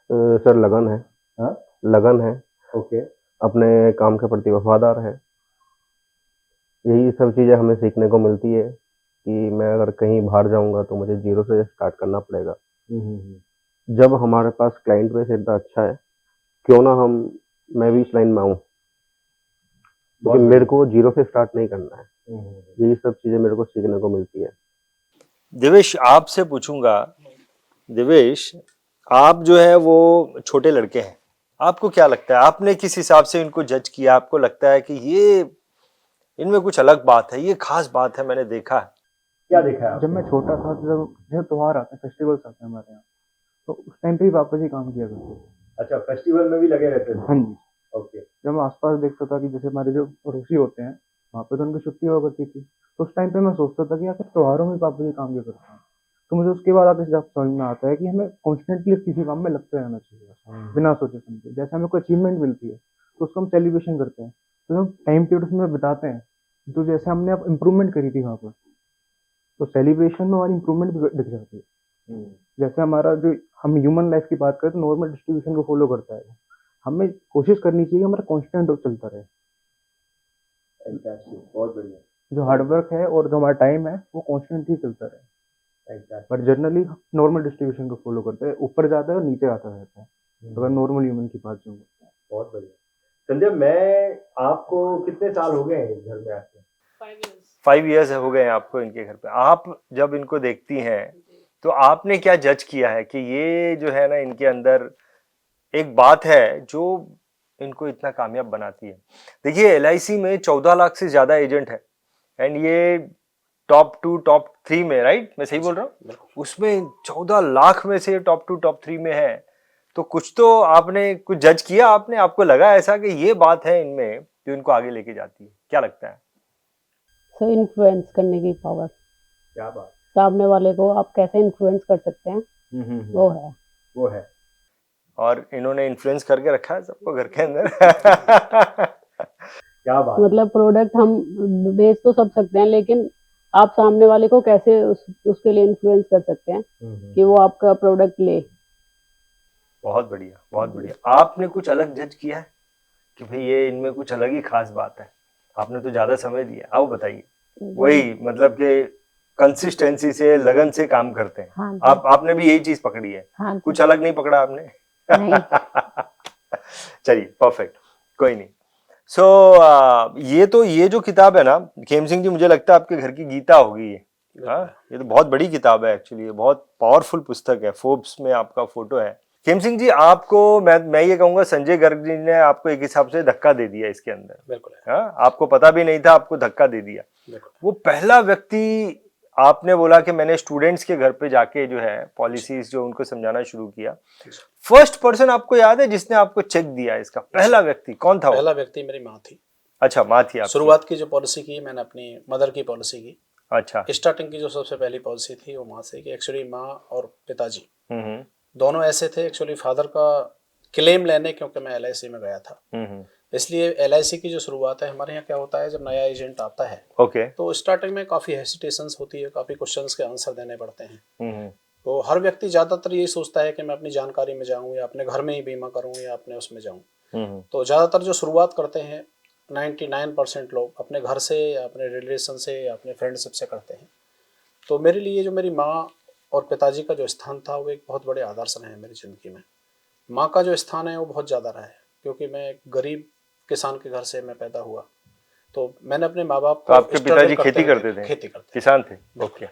सर लगन है। हाँ? लगन है। ओके। अपने काम के प्रति वफादार है। यही सब चीज़ें हमें सीखने को मिलती है कि मैं अगर कहीं बाहर जाऊंगा तो मुझे जीरो से स्टार्ट करना पड़ेगा। जब हमारे पास क्लाइंट बेस इतना अच्छा है, क्यों ना मैं भी इस लाइन में आऊँ, क्योंकि मेरे को जीरो से स्टार्ट नहीं करना है। यही सब चीज़ें मेरे को सीखने को मिलती है। देवेश, आपसे पूछूंगा, देवेश आप जो है वो छोटे लड़के हैं, आपको क्या लगता है, आपने किस हिसाब से इनको जज किया? आपको लगता है कि ये इनमें कुछ अलग बात है, ये खास बात है, मैंने देखा है? क्या देखा है जब मैं छोटा था तो जब त्योहार आते हैं, फेस्टिवल्स आते हैं हमारे यहाँ, तो उस टाइम पे ही पापा जी काम किया करते थे। अच्छा, फेस्टिवल में भी लगे रहते थे? हाँ जी। ओके। जब मैं आसपास देखता था कि जैसे हमारे जो पड़ोसी होते हैं वहाँ पे तो उनकी छुट्टी हुआ करती थी, तो उस टाइम पे मैं सोचता था कि आखिर त्योहारों में पापा जी काम क्यों करते हैं। तो मुझे उसके बाद आगे जब समझ में आता है कि हमें कॉन्स्टेंटली किसी काम में लगते रहना चाहिए बिना सोचे समझे। जैसे हमें कोई अचीवमेंट मिलती है तो उसको हम सेलिब्रेशन करते हैं, तो जब टाइम पीरियड उसमें बिताते हैं, तो जैसे हमने अब इम्प्रूवमेंट करी थी वहाँ पर, तो सेलिब्रेशन में हमारी इम्प्रूवमेंट भी दिख जाती है। जैसे हमारा जो हम ह्यूमन लाइफ की बात करें तो नॉर्मल डिस्ट्रीब्यूशन को फॉलो करता है, हमें कोशिश करनी चाहिए हमारा कांस्टेंट चलता रहे। बहुत बढ़िया। जो हार्डवर्क है और जो हमारा टाइम है वो कांस्टेंट ही चलता रहे। पर जनरली नॉर्मल डिस्ट्रीब्यूशन को फॉलो करते हैं, ऊपर जाता है और नीचे आता रहता है, अगर नॉर्मल ह्यूमन की बात जो। बहुत बढ़िया। संजय, मैं आपको कितने साल हो गए हैं इस घर में आके? 5 years हो गए हैं आपको इनके घर पे। आप जब इनको देखती हैं तो आपने क्या जज किया है कि ये जो है ना, इनके अंदर एक बात है जो इनको इतना कामयाब बनाती है? देखिए, LIC में 14 लाख से ज्यादा एजेंट है एंड ये टॉप 2 टॉप 3 में, राइट? मैं सही बोल रहा हूँ? उसमें 14 लाख में से टॉप 2 टॉप 3 में है, तो कुछ तो आपने कुछ जज किया, आपने, आपको लगा ऐसा कि ये बात है इनमें जो इनको आगे लेके जाती है? क्या लगता है? सो इन्फ्लुएंस करने की पावर, क्या बात। सामने वाले को आप कैसे इन्फ्लुएंस कर सकते हैं, वो है। और इन्होंने इन्फ्लुएंस करके रखा है सबको घर के अंदर। क्या बात। मतलब प्रोडक्ट हम बेच तो सब सकते हैं, लेकिन आप सामने वाले को कैसे उसके लिए इन्फ्लुएंस कर सकते हैं कि वो आपका प्रोडक्ट ले। बहुत बढ़िया, बहुत बढ़िया। आपने कुछ अलग जज किया है कि भाई ये इनमें कुछ अलग ही खास बात है? आपने तो ज्यादा समय दिया, आओ बताइए। वही मतलब कि कंसिस्टेंसी से, लगन से काम करते हैं। हाँ, आपने भी यही चीज पकड़ी है? हाँ, कुछ अलग नहीं पकड़ा आपने? चलिए, परफेक्ट, कोई नहीं। ये जो किताब है ना खेम सिंह जी, मुझे लगता है आपके घर की गीता होगी ये। हाँ, ये तो बहुत बड़ी किताब है एक्चुअली, ये बहुत पावरफुल पुस्तक है। फोर्ब्स में आपका फोटो है। खेम सिंह जी, आपको मैं ये कहूंगा संजय गर्ग जी ने आपको एक हिसाब से धक्का दे दिया इसके अंदर। बिल्कुल। हाँ, आपको पता भी नहीं था, आपको धक्का दे दिया। वो पहला व्यक्ति, आपने बोला कि मैंने स्टूडेंट्स के घर पे जाके जो है पॉलिसीज जो उनको समझाना शुरू किया। फर्स्ट पर्सन आपको याद है जिसने आपको चेक दिया? इसका पहला व्यक्ति कौन था? पहला व्यक्ति मेरी माँ थी। अच्छा, माँ थी आपकी। शुरुआत की जो पॉलिसी की मैंने अपनी मदर की पॉलिसी की। अच्छा। स्टार्टिंग की जो सबसे पहली पॉलिसी थी वो माँ से, कि एक्चुअली माँ और पिताजी दोनों ऐसे थे। एक्चुअली फादर का क्लेम लेने क्योंकि मैं LIC में गया था, इसलिए LIC की जो शुरुआत है हमारे यहाँ क्या होता है, जब नया एजेंट आता है तो स्टार्टिंग में काफ़ी हेसिटेशंस होती है, काफ़ी क्वेश्चंस के आंसर देने पड़ते हैं। तो हर व्यक्ति ज़्यादातर यही सोचता है कि मैं अपनी जानकारी में जाऊँ या अपने घर में ही बीमा करूँ या अपने उसमें जाऊँ। तो ज़्यादातर जो शुरुआत करते हैं 99% लोग अपने घर से या अपने रिलेशन से या अपने फ्रेंडशिप से करते हैं। तो मेरे लिए जो मेरी माँ और पिताजी का जो स्थान था वो एक बहुत बड़े आदर्श रहे मेरी ज़िंदगी में। माँ का जो स्थान है वो बहुत ज़्यादा रहा है, क्योंकि मैं एक गरीब किसान के घर से मैं पैदा हुआ। तो मैंने अपने माँ बाप को, आपके पिताजी खेती करते थे? खेती करते, किसान थे। ओके।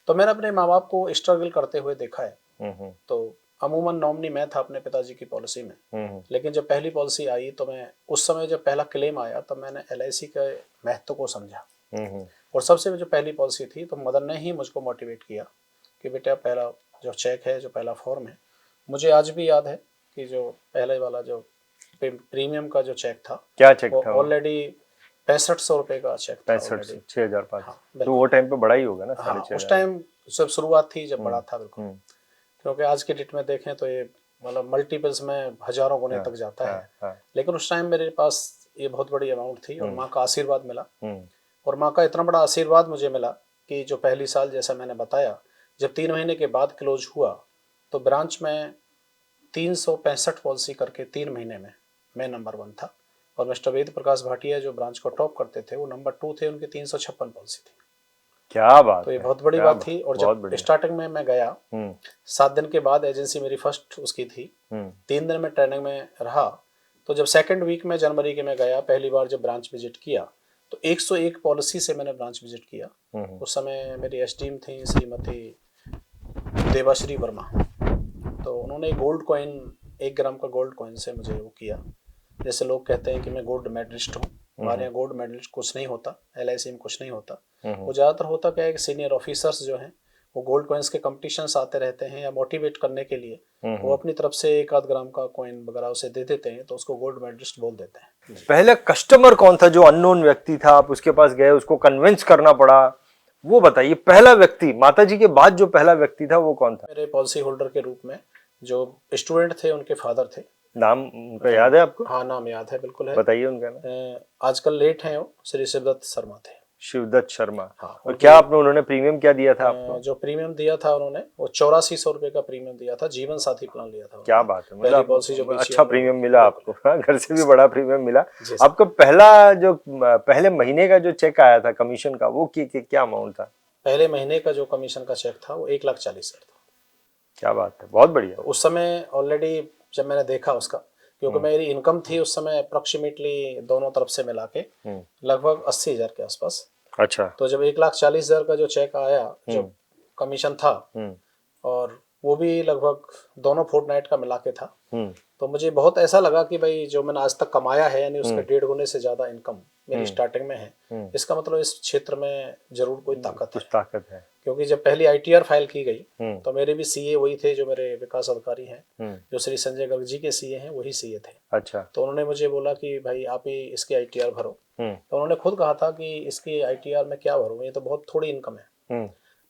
तो मैंने अपने माँ बाप को स्ट्रगल करते हुए देखा है। तो अमूमन नॉमिनी मैं था अपने पिताजी की पॉलिसी में, लेकिन जब पहली पॉलिसी आई तो मैं उस समय जब पहला क्लेम आया तब मैंने LIC के महत्व को समझा। और सबसे जो पहली पॉलिसी थी तो मदर ने ही मुझको मोटिवेट किया कि बेटा पहला जो चेक है, जो पहला फॉर्म है, मुझे आज भी याद है कि जो पहले वाला जो प्रीमियम का जो चेक था, क्या चेक था? ऑलरेडी 6500 रुपए का चेक था। 65, 6500। तो वो टाइम पे बड़ा ही होगा ना? हाँ, उस टाइम जब शुरुआत थी जब बड़ा था बिल्कुल, क्योंकि आज के डेट में देखें तो ये मतलब मल्टीपल्स में हजारों गुने तक जाता है। लेकिन उस टाइम मेरे पास ये बहुत बड़ी अमाउंट थी और माँ का आशीर्वाद मिला। और माँ का इतना बड़ा आशीर्वाद मुझे मिला कि जो पहली साल, जैसा मैंने बताया, जब 3 महीने के बाद क्लोज हुआ तो ब्रांच में 365 पॉलिसी करके 3 महीने में मैं नंबर 1 था। और मिस्टर वेद प्रकाश भाटिया जो ब्रांच को टॉप करते थे वो नंबर 2 थे, उनकी 356 पॉलिसी थी। क्या बात। तो ये बहुत बड़ी बात थी। और जब स्टार्टिंग में मैं गया 7 दिन के बाद, एजेंसी मेरी फर्स्ट उसकी थी, 3 दिन में ट्रेनिंग में रहा। तो जब सेकंड वीक में जनवरी के में गया, पहली बार जब ब्रांच विजिट किया तो 101 पॉलिसी से मैंने ब्रांच विजिट किया। उस समय मेरी एसडीएम थी श्रीमती देवाश्री वर्मा। तो उन्होंने गोल्ड कॉइन, 1 ग्राम का गोल्ड कॉइन से मुझे वो किया। जैसे लोग कहते हैं कि मैं गोल्ड मेडलिस्ट हूँ, हमारे यहाँ गोल्ड मेडल कुछ नहीं होता, LIC में कुछ नहीं होता। वो ज़्यादातर होता क्या है कि सीनियर ऑफिसर्स जो हैं वो गोल्ड कॉइन्स के कंपटीशंस आते रहते हैं, या मोटिवेट करने के लिए वो अपनी तरफ से 1 आध ग्राम का कॉइन वगैरह उसे दे देते हैं, तो उसको गोल्ड मेडलिस्ट बोल देते हैं। पहले कस्टमर कौन था जो अननोन व्यक्ति था, आप उसके पास गए, उसको कन्विंस करना पड़ा, वो बताइए। पहला व्यक्ति माताजी के बाद जो पहला व्यक्ति था वो कौन था? मेरे पॉलिसी होल्डर के रूप में जो स्टूडेंट थे उनके फादर थे। नाम उनका याद है आपको? हाँ, नाम याद है, बिल्कुल है। बताइए उनका नाम। आजकल लेट हैं वो, श्री शिवदत्त शर्मा थे। शिवदत्त शर्मा। हाँ। और क्या आपने, उन्होंने प्रीमियम क्या दिया था आपको? जो प्रीमियम दिया था उन्होंने वो 8400 रुपए का प्रीमियम दिया था, जीवन साथी प्लान लिया था। क्या बात है, पहली पॉलिसी जो अच्छा प्रीमियम मिला आपको। हाँ, घर से भी बड़ा प्रीमियम मिला आपको। पहले महीने का जो चेक आया था कमीशन का, वो क्या अमाउंट था? पहले महीने का जो कमीशन का चेक था वो 1,40,000 था। क्या बात है, बहुत बढ़िया। उस समय ऑलरेडी जब मैंने देखा उसका, क्योंकि मेरी इनकम थी उस समय अप्रोक्सीमेटली दोनों तरफ से मिला के लगभग 80,000 के आसपास। अच्छा। तो जब 1,40,000 का जो चेक आया, जो कमीशन था, और वो भी लगभग दोनों फोर्टनाइट का मिला के था, तो मुझे बहुत ऐसा लगा कि भाई जो मैंने आज तक कमाया है, यानी उसके 1.5 गुने से ज्यादा इनकम मेरी स्टार्टिंग में है। इसका मतलब इस क्षेत्र में जरूर कोई ताकत है। क्योंकि जब पहली ITR फाइल की गई तो मेरे भी CA वही थे जो मेरे विकास अधिकारी हैं, जो श्री संजय गर्ग जी के CA हैं, वही CA थे। अच्छा। तो उन्होंने मुझे बोला कि भाई आप ही इसकी ITR भरो। तो उन्होंने खुद कहा था कि इसकी ITR में क्या भरूं, ये तो बहुत थोड़ी इनकम है।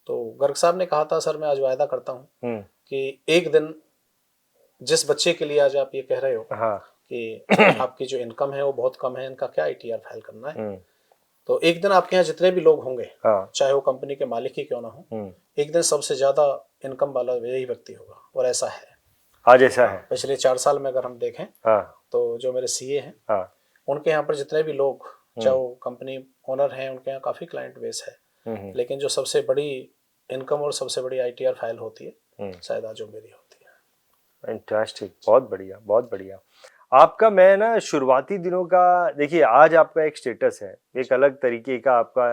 तो गर्ग साहब ने कहा था, सर मैं आज वायदा करता हूँ कि एक दिन जिस बच्चे के लिए आज आप ये कह रहे हो कि आपकी जो इनकम है वो बहुत कम है, इनका क्या ITR फाइल करना है, तो एक दिन आपके यहाँ जितने भी लोग होंगे, चाहे वो कंपनी के मालिक ही क्यों ना हो, एक दिन सबसे ज्यादा इनकम वाला यही व्यक्ति होगा। और ऐसा है, आज ऐसा है। पिछले 4 साल में अगर हम देखें तो जो मेरे CA हैं उनके यहाँ पर जितने भी लोग, चाहे वो कंपनी ओनर हैं, उनके यहाँ काफी क्लाइंट बेस है, लेकिन जो सबसे बड़ी इनकम और सबसे बड़ी ITR फाइल होती है शायद आज जो मेरी होती है। फैंटास्टिक, बहुत बढ़िया, बहुत बढ़िया। आपका, मैं ना शुरुआती दिनों का, देखिए आज आपका एक स्टेटस है, एक अलग तरीके का आपका,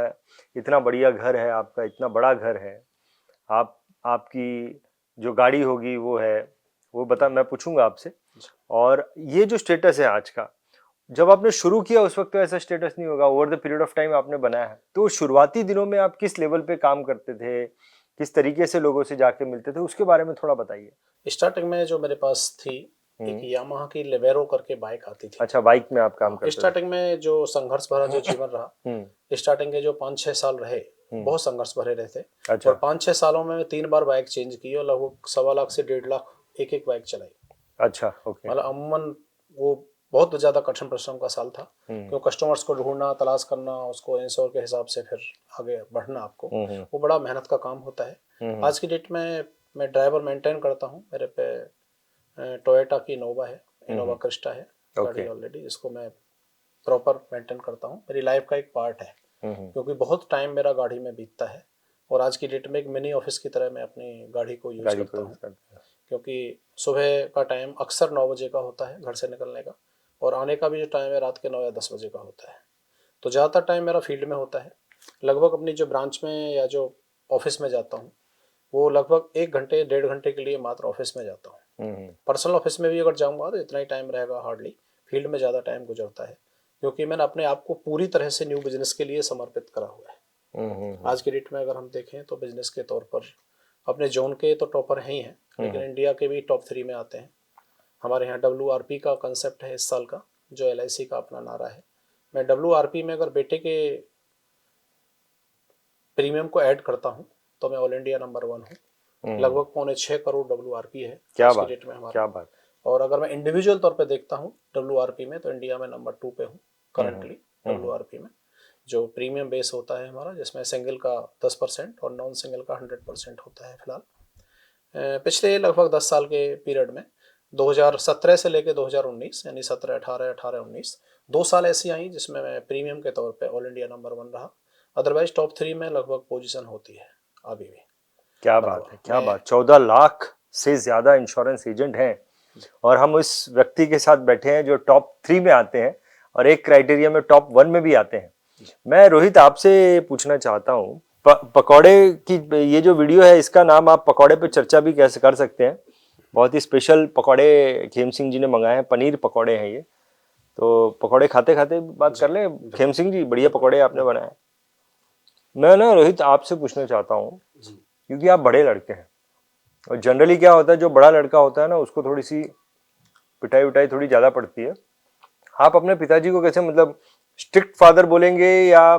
इतना बढ़िया घर है आपका, इतना बड़ा घर है, आपकी जो गाड़ी होगी वो है, वो मैं पूछूंगा आपसे। और ये जो स्टेटस है आज का, जब आपने शुरू किया उस वक्त तो ऐसा स्टेटस नहीं होगा, over the period of time आपने बनाया है। तो शुरुआती दिनों में आप किस लेवल पे काम करते थे, किस तरीके से लोगों से जाके मिलते थे, उसके बारे में थोड़ा बताइए। स्टार्टिंग में जो मेरे पास थी एक यामाहा की लेवेरो करके बाइक आती थी। अच्छा, बाइक में आप काम करते थे। स्टार्टिंग में जो संघर्ष भरा जो जीवन रहा, स्टार्टिंग के जो 5-6 साल रहे, बहुत संघर्ष भरे रहे थे। अच्छा। और 5-6 सालों में 3 बार बाइक चेंज की और लगभग 1.25 लाख से 1.5 लाख एक बाइक चलाई। अच्छा, ओके। मतलब अमूमन वो बहुत ज्यादा कठिन परिश्रम का साल था, क्यों कस्टमर्स को ढूंढना, तलाश करना, उसको इंश्योर के हिसाब से फिर आगे बढ़ना, आपको वो बड़ा मेहनत का काम होता है। आज की डेट में मैं ड्राइवर मेंटेन करता हूँ, मेरे पे टोयोटा की इनोवा है, इनोवा क्रिस्टा है गाड़ी ऑलरेडी, जिसको मैं प्रॉपर मेंटेन करता हूँ। मेरी लाइफ का एक पार्ट है, क्योंकि बहुत टाइम मेरा गाड़ी में बीतता है। और आज की डेट में एक मिनी ऑफिस की तरह मैं अपनी गाड़ी को यूज करता हूँ, क्योंकि सुबह का टाइम अक्सर 9 बजे का होता है घर से निकलने का, और आने का भी जो टाइम है रात के 9 या 10 बजे का होता है। तो ज़्यादातर टाइम मेरा फील्ड में होता है। लगभग अपनी जो ब्रांच में या जो ऑफिस में जाता हूँ, वो लगभग 1 घंटे 1.5 घंटे के लिए मात्र ऑफिस में जाता हूँ। पर्सनल ऑफिस में भी अगर जाऊँगा तो इतना ही टाइम रहेगा हार्डली। फील्ड में ज़्यादा टाइम गुजरता है, क्योंकि मैंने अपने आप को पूरी तरह से न्यू बिजनेस के लिए समर्पित करा हुआ है। आज की डेट में अगर हम देखें तो बिजनेस के तौर पर अपने जोन के तो टॉपर हैं ही हैं, लेकिन इंडिया के भी टॉप 3 में आते हैं। हमारे यहाँ WRP का कंसेप्ट है इस साल का, जो LIC का अपना नारा है। मैं WRP में अगर बेटे के प्रीमियम को ऐड करता हूँ तो मैं ऑल इंडिया नंबर 1 हूँ। लगभग 6.25 करोड़ WRP है आज की डेट में हमारा। क्या बात। और अगर मैं इंडिविजुअल तौर पे देखता हूँ WRP में, तो इंडिया में नंबर 2 पे हूँ करंटली WRP में। जो प्रीमियम बेस होता है हमारा, जिसमें सिंगल का 10% और नॉन सिंगल का 100% होता है फिलहाल। पिछले लगभग 10 साल के पीरियड में 2017 से लेकर 2019, यानी 17, 18, 19 2 साल ऐसी आई जिसमें मैं प्रीमियम के तौर पे ऑल इंडिया नंबर 1 रहा। अदरवाइज टॉप 3 में लगभग पोजीशन होती है अभी भी। क्या बात है, क्या बात। 14 लाख से ज्यादा इंश्योरेंस एजेंट हैं, और हम उस व्यक्ति के साथ बैठे हैं जो टॉप 3 में आते हैं, और एक क्राइटेरिया में टॉप 1 में भी आते हैं। मैं रोहित आपसे पूछना चाहता हूँ, पकौड़े की ये जो वीडियो है, इसका नाम आप पकौड़े पे चर्चा भी कैसे कर सकते हैं। बहुत ही स्पेशल पकौड़े खेम सिंह जी ने मंगाए हैं, पनीर पकौड़े हैं ये। तो पकौड़े खाते खाते बात कर ले। खेम सिंह जी, बढ़िया पकौड़े आपने बनाए। मैं ना रोहित आपसे पूछना चाहता हूँ, क्योंकि आप बड़े लड़के हैं और जनरली क्या होता है, जो बड़ा लड़का होता है ना उसको थोड़ी सी पिटाई उटाई थोड़ी ज्यादा पड़ती है। आप अपने पिताजी को कैसे, मतलब स्ट्रिक्ट फादर बोलेंगे या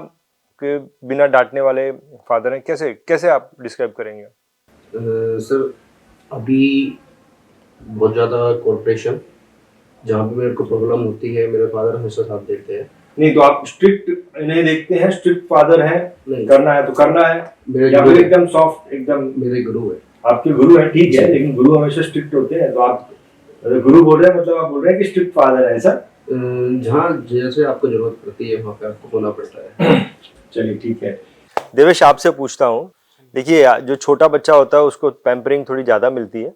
कि बिना डांटने वाले फादर हैं, कैसे कैसे आप डिस्क्राइब करेंगे? सर अभी बहुत ज़्यादा कॉर्पोरेशन, जहाँ पे मेरे को प्रॉब्लम होती है मेरे फादर हमेशा साथ देते हैं। नहीं तो आप स्ट्रिक्ट नहीं देखते हैं, स्ट्रिक्ट फादर हैं, करना है तो करना है, या फिर एकदम सॉफ्ट, एकदम? मेरे गुरु है। आपके गुरु हैं, ठीक है, लेकिन गुरु हमेशा स्ट्रिक्ट होते हैं, तो आप गुरु बोल रहे हैं मतलब आप बोल रहे हैं कि स्ट्रिक्ट फादर है, ऐसा? जहाँ जैसे आपको जरूरत पड़ती है वहाँ पे आपको होना पड़ता है। चलिए ठीक है। देवेश आपसे पूछता हूँ, देखिए जो छोटा बच्चा होता है उसको पैम्परिंग थोड़ी ज्यादा मिलती है,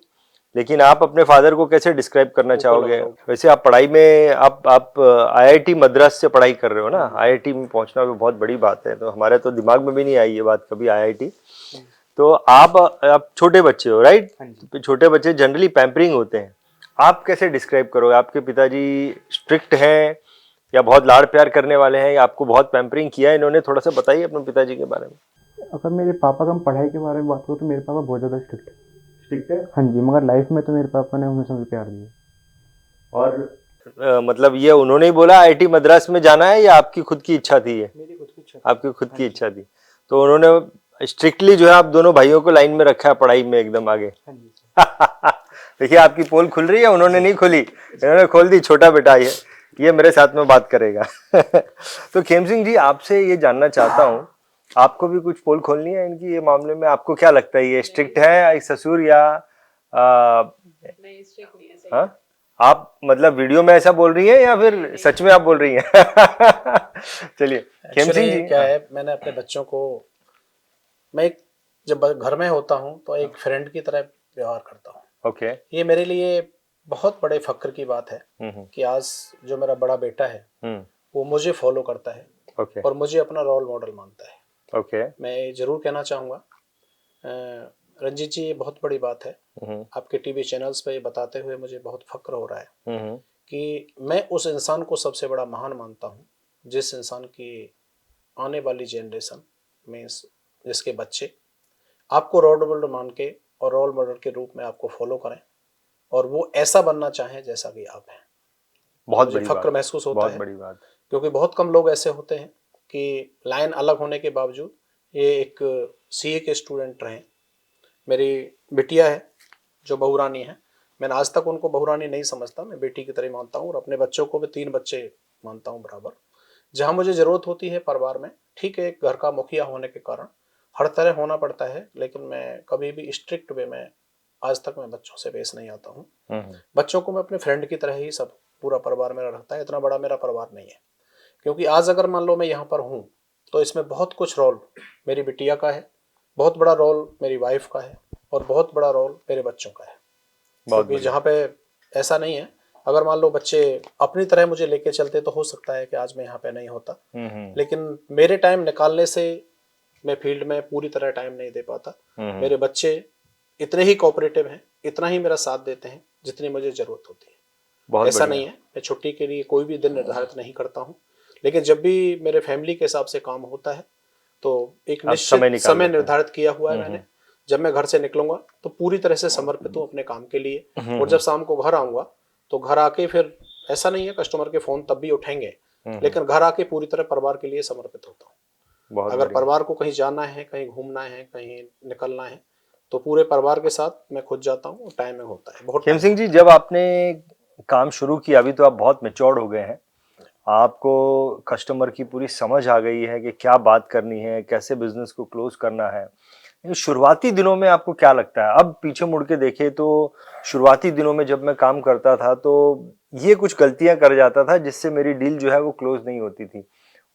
लेकिन आप अपने फादर को कैसे डिस्क्राइब करना चाहोगे? वैसे आप पढ़ाई में आप आईआईटी मद्रास से पढ़ाई कर रहे हो ना, आईआईटी में पहुंचना भी बहुत बड़ी बात है, तो हमारे तो दिमाग में भी नहीं आई ये बात कभी आईआईटी। तो आप छोटे बच्चे हो, राइट? तो छोटे बच्चे जनरली पैम्परिंग होते हैं, आप कैसे डिस्क्राइब करोगे? आपके पिताजी स्ट्रिक्ट हैं या बहुत लाड़ प्यार करने वाले हैं, या आपको बहुत पैम्परिंग किया है इन्होंने? थोड़ा सा बताइए अपने पिताजी के बारे में। अगर मेरे पापा का हम पढ़ाई के बारे में बात करूँ तो मेरे पापा बहुत ज़्यादा स्ट्रिक्ट है। हाँ जी, मगर लाइफ में तो मेरे पापा ने हमेशा मुझे प्यार दिया। और मतलब ये उन्होंने ही बोला आईआईटी मद्रास में जाना है या आपकी खुद की इच्छा थी? ये मेरी खुद की इच्छा। आपकी खुद की इच्छा थी, तो उन्होंने स्ट्रिक्टली जो है आप दोनों भाइयों को लाइन में रखा है पढ़ाई में एकदम आगे। देखिए आपकी पोल खुल रही है, उन्होंने नहीं खोली, इन्होंने खोल दी। छोटा बेटा ये मेरे साथ में बात करेगा। तो खेम सिंह जी आपसे ये जानना चाहता हूँ, आपको भी कुछ पोल खोलनी है इनकी ये मामले में? आपको क्या लगता है ये स्ट्रिक्ट है ससुर या नहीं? स्ट्रिक्ट नहीं है, सही। हाँ, आप मतलब वीडियो में ऐसा बोल रही हैं या फिर सच में आप बोल रही हैं? चलिए खेम सिंह जी। क्या है, मैंने अपने बच्चों को, मैं जब घर में होता हूँ तो एक फ्रेंड की तरह व्यवहार करता हूँ। ओके। ये मेरे लिए बहुत बड़े फक्र की बात है कि आज जो मेरा बड़ा बेटा है वो मुझे फॉलो करता है ओके। और मुझे अपना रोल मॉडल मानता है। ओके। मैं जरूर कहना चाहूँगा रंजीत जी, ये बहुत बड़ी बात है। आपके टीवी चैनल्स पे बताते हुए मुझे बहुत फक्र हो रहा है कि मैं उस इंसान को सबसे बड़ा महान मानता हूँ जिस इंसान की आने वाली जनरेशन में, जिसके बच्चे आपको रोल मॉडल मान के और रोल मॉडल के रूप में आपको फॉलो करें और वो ऐसा बनना चाहें जैसा कि आप हैं। बहुत बड़ी फक्र महसूस होता है, बहुत बड़ी बात, क्योंकि बहुत कम लोग ऐसे होते हैं कि लाइन अलग होने के बावजूद, ये एक सीए के स्टूडेंट रहे, मेरी बिटिया है जो बहुरानी है, मैंने आज तक उनको बहुरानी नहीं समझता, मैं बेटी की तरह मानता हूँ और अपने बच्चों को भी 3 बच्चे मानता हूँ बराबर। जहाँ मुझे ज़रूरत होती है परिवार में, ठीक है, घर का मुखिया होने के कारण हर तरह होना पड़ता है, लेकिन मैं कभी भी स्ट्रिक्ट वे में आज तक मैं बच्चों से पेश नहीं आता हूँ। बच्चों को मैं अपने फ्रेंड की तरह ही सब पूरा परिवार मेरा रखता है। इतना बड़ा मेरा परिवार नहीं है, क्योंकि आज अगर मान लो मैं यहाँ पर हूँ तो इसमें बहुत कुछ रोल मेरी बिटिया का है, बहुत बड़ा रोल मेरी वाइफ का है और बहुत बड़ा रोल मेरे बच्चों का है। क्योंकि जहाँ पे ऐसा नहीं है, अगर मान लो बच्चे अपनी तरह मुझे लेके चलते तो हो सकता है कि आज मैं यहाँ पे नहीं होता, लेकिन मेरे टाइम निकालने से मैं फील्ड में पूरी तरह टाइम नहीं दे पाता। मेरे बच्चे इतने ही कोऑपरेटिव हैं, इतना ही मेरा साथ देते हैं जितनी मुझे जरूरत होती है। ऐसा नहीं है मैं छुट्टी के लिए कोई भी दिन निर्धारित नहीं करता हूँ, लेकिन जब भी मेरे फैमिली के हिसाब से काम होता है तो एक निश्चित समय निर्धारित किया हुआ है मैंने। जब मैं घर से निकलूंगा तो पूरी तरह से समर्पित हूँ अपने काम के लिए, और जब शाम को घर आऊंगा तो घर आके फिर ऐसा नहीं है कस्टमर के फोन तब भी उठेंगे, लेकिन घर आके पूरी तरह परिवार के लिए समर्पित होता हूँ। अगर परिवार को कहीं जाना है, कहीं घूमना है, कहीं निकलना है तो पूरे परिवार के साथ मैं खुद जाता हूँ, टाइमिंग होता है बहुत। खेम सिंह जी, जब आपने काम शुरू किया, अभी तो आप बहुत मैच्योर्ड हो गए हैं, आपको कस्टमर की पूरी समझ आ गई है कि क्या बात करनी है, कैसे बिजनेस को क्लोज करना है। शुरुआती दिनों में आपको क्या लगता है, अब पीछे मुड़ के देखे तो शुरुआती दिनों में जब मैं काम करता था तो ये कुछ गलतियां कर जाता था जिससे मेरी डील जो है वो क्लोज नहीं होती थी,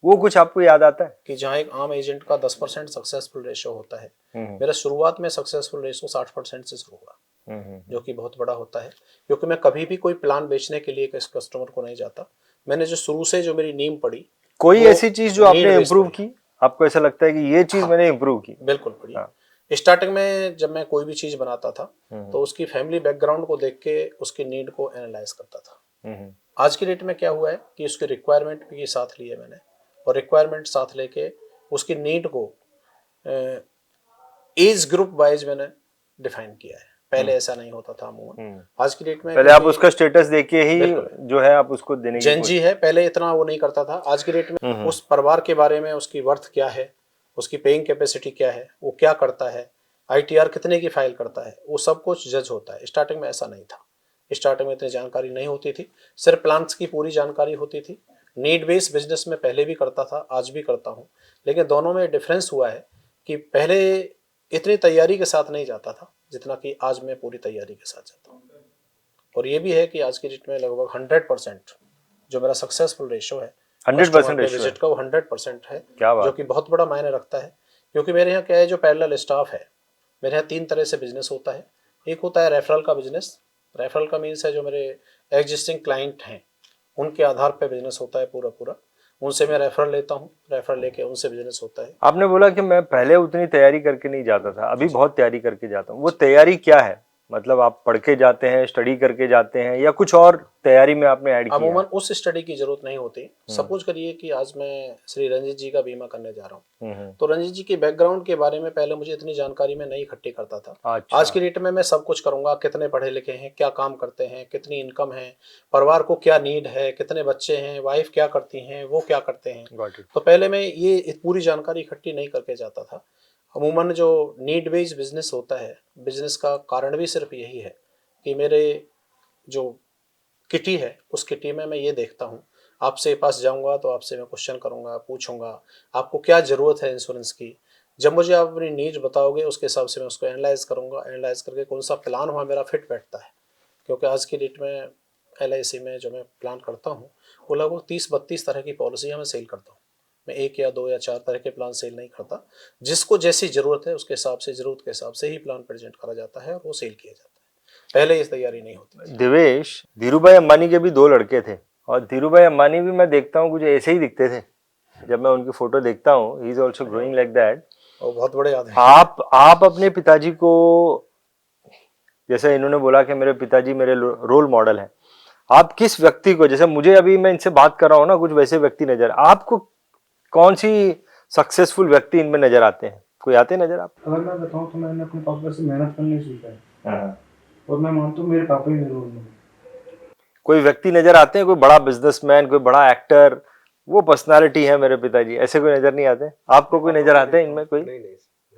वो कुछ आपको याद आता है? कि जहाँ एक आम एजेंट का 10% सक्सेसफुल रेशो होता है, मेरा शुरुआत में सक्सेसफुल रेशो 60% से शुरू हुआ, जो कि बहुत बड़ा होता है। क्योंकि मैं कभी भी कोई प्लान बेचने के लिए किस कस्टमर को नहीं जाता, मैंने जो शुरू से जो मेरी नींव पड़ी, कोई ऐसी चीज जो आपने इम्प्रूव की, आपको ऐसा लगता है कि ये चीज मैंने इम्प्रूव की? बिल्कुल पड़ी। स्टार्टिंग में जब मैं कोई भी चीज बनाता था तो उसकी फैमिली बैकग्राउंड को देख के उसकी नीड को एनालाइज करता था। आज की डेट में क्या हुआ है कि उसकी रिक्वायरमेंट भी साथ ली है मैंने, और रिक्वायरमेंट साथ लेके उसकी नीड को एज ग्रुप वाइज मैंने डिफाइन किया है। पहले ऐसा नहीं होता था अमूमन। आज की डेट में पहले आप उसका स्टेटस देख के ही जो है आप उसको देने की जेनजी है, पहले इतना वो नहीं करता था। आज की डेट में उस परिवार के बारे में, उसकी वर्थ क्या है, उसकी पेइंग कैपेसिटी क्या है, वो क्या करता है, आईटीआर कितने की फाइल करता है, वो सब कुछ जज होता है। स्टार्टिंग में ऐसा नहीं था, स्टार्टिंग में इतनी जानकारी नहीं होती थी, सिर्फ प्लांट्स की पूरी जानकारी होती थी। नीड बेस्ड बिजनेस में पहले भी करता था, आज भी करता हूँ, लेकिन दोनों में डिफरेंस हुआ है कि पहले इतनी तैयारी के साथ नहीं जाता था जितना कि आज मैं पूरी तैयारी के साथ जाता हूँ। और ये भी है कि आज की डेट में लगभग 100% जो मेरा सक्सेसफुल रेशो है 100% विजिट का, वो 100% है, क्या बात? जो कि बहुत बड़ा मायने रखता है। क्योंकि मेरे यहाँ क्या है, जो पैरेलल स्टाफ है, मेरे यहाँ 3 तरह से बिजनेस होता है। एक होता है रेफरल का बिजनेस। रेफरल का मीन्स है जो मेरे एग्जिस्टिंग क्लाइंट हैं उनके आधार पर बिजनेस होता है पूरा, उनसे मैं रेफरल लेता हूँ, रेफरल लेके उनसे बिजनेस होता है। आपने बोला कि मैं पहले उतनी तैयारी करके नहीं जाता था, अभी बहुत तैयारी करके जाता हूँ। वो तैयारी क्या है? मतलब आप पढ़ के जाते हैं, स्टडी करके जाते हैं, या कुछ और तैयारी में आपने ऐड किया? अमूमन उस स्टडी की जरूरत नहीं होती। सपोज करिए कि आज मैं श्री रंजीत जी का बीमा करने जा रहा हूँ, तो रंजीत जी के बैकग्राउंड के बारे में पहले मुझे इतनी जानकारी में नहीं इकट्ठी करता था। अच्छा। आज की डेट में मैं सब कुछ करूंगा, कितने पढ़े लिखे हैं, क्या काम करते हैं, कितनी इनकम है, परिवार को क्या नीड है, कितने बच्चे हैं, वाइफ क्या करती हैं, वो क्या करते हैं। तो पहले मैं ये पूरी जानकारी इकट्ठी नहीं करके जाता था। अमूमन जो नीड बेस्ड बिजनेस होता है, बिजनेस का कारण भी सिर्फ यही है कि मेरे जो किटी है, उस किटी में मैं ये देखता हूँ, आपसे पास जाऊंगा तो आपसे मैं क्वेश्चन करूंगा, पूछूंगा आपको क्या ज़रूरत है इंश्योरेंस की। जब मुझे आप अपनी नीड्स बताओगे, उसके हिसाब से मैं उसको एनालाइज करूंगा, एनालाइज करके कौन सा प्लान हुआ मेरा फिट बैठता है। क्योंकि आज की डेट में LIC में जो मैं प्लान करता हूँ, वो लगभग 30-32 तरह की पॉलिसियाँ मैं सेल करता हूँ। मैं 1 या 2 या 4 तरह के प्लान सेल नहीं करता। जिसको जैसी ज़रूरत है उसके हिसाब से, ज़रूरत के हिसाब से ही प्लान प्रेजेंट करा जाता है और वो सेल किया जाता है। पहले इस तैयारी नहीं होती। देवेश, धीरूभाई अंबानी के भी 2 लड़के थे, और धीरूभाई अंबानी भी मैं देखता हूँ कुछ ऐसे ही दिखते थे। जब मैं उनकी फोटो देखता हूँ, he is also growing like that. वो बहुत बड़े आदमी। आप अपने पिताजी को, जैसे इन्होंने बोला कि मेरे पिताजी मेरे रोल मॉडल हैं, आप किस व्यक्ति को, जैसे मुझे अभी मैं इनसे बात कर रहा हूँ ना, कुछ वैसे व्यक्ति नजर, आपको कौन सी सक्सेसफुल व्यक्ति इनमें नजर आते हैं? कोई आते नजर आप? अगर मैं बताऊं तो मैंने अपने पापा से मेहनत करनी सीखा है, और मैं मानता हूँ मेरे पापा ही मेरे रोल मॉडल। कोई व्यक्ति नजर आते हैं, कोई बड़ा बिजनेसमैन, कोई बड़ा एक्टर, वो पर्सनालिटी है मेरे पिताजी, ऐसे कोई नजर नहीं आते? आपको कोई नजर आते हैं इनमें? कोई?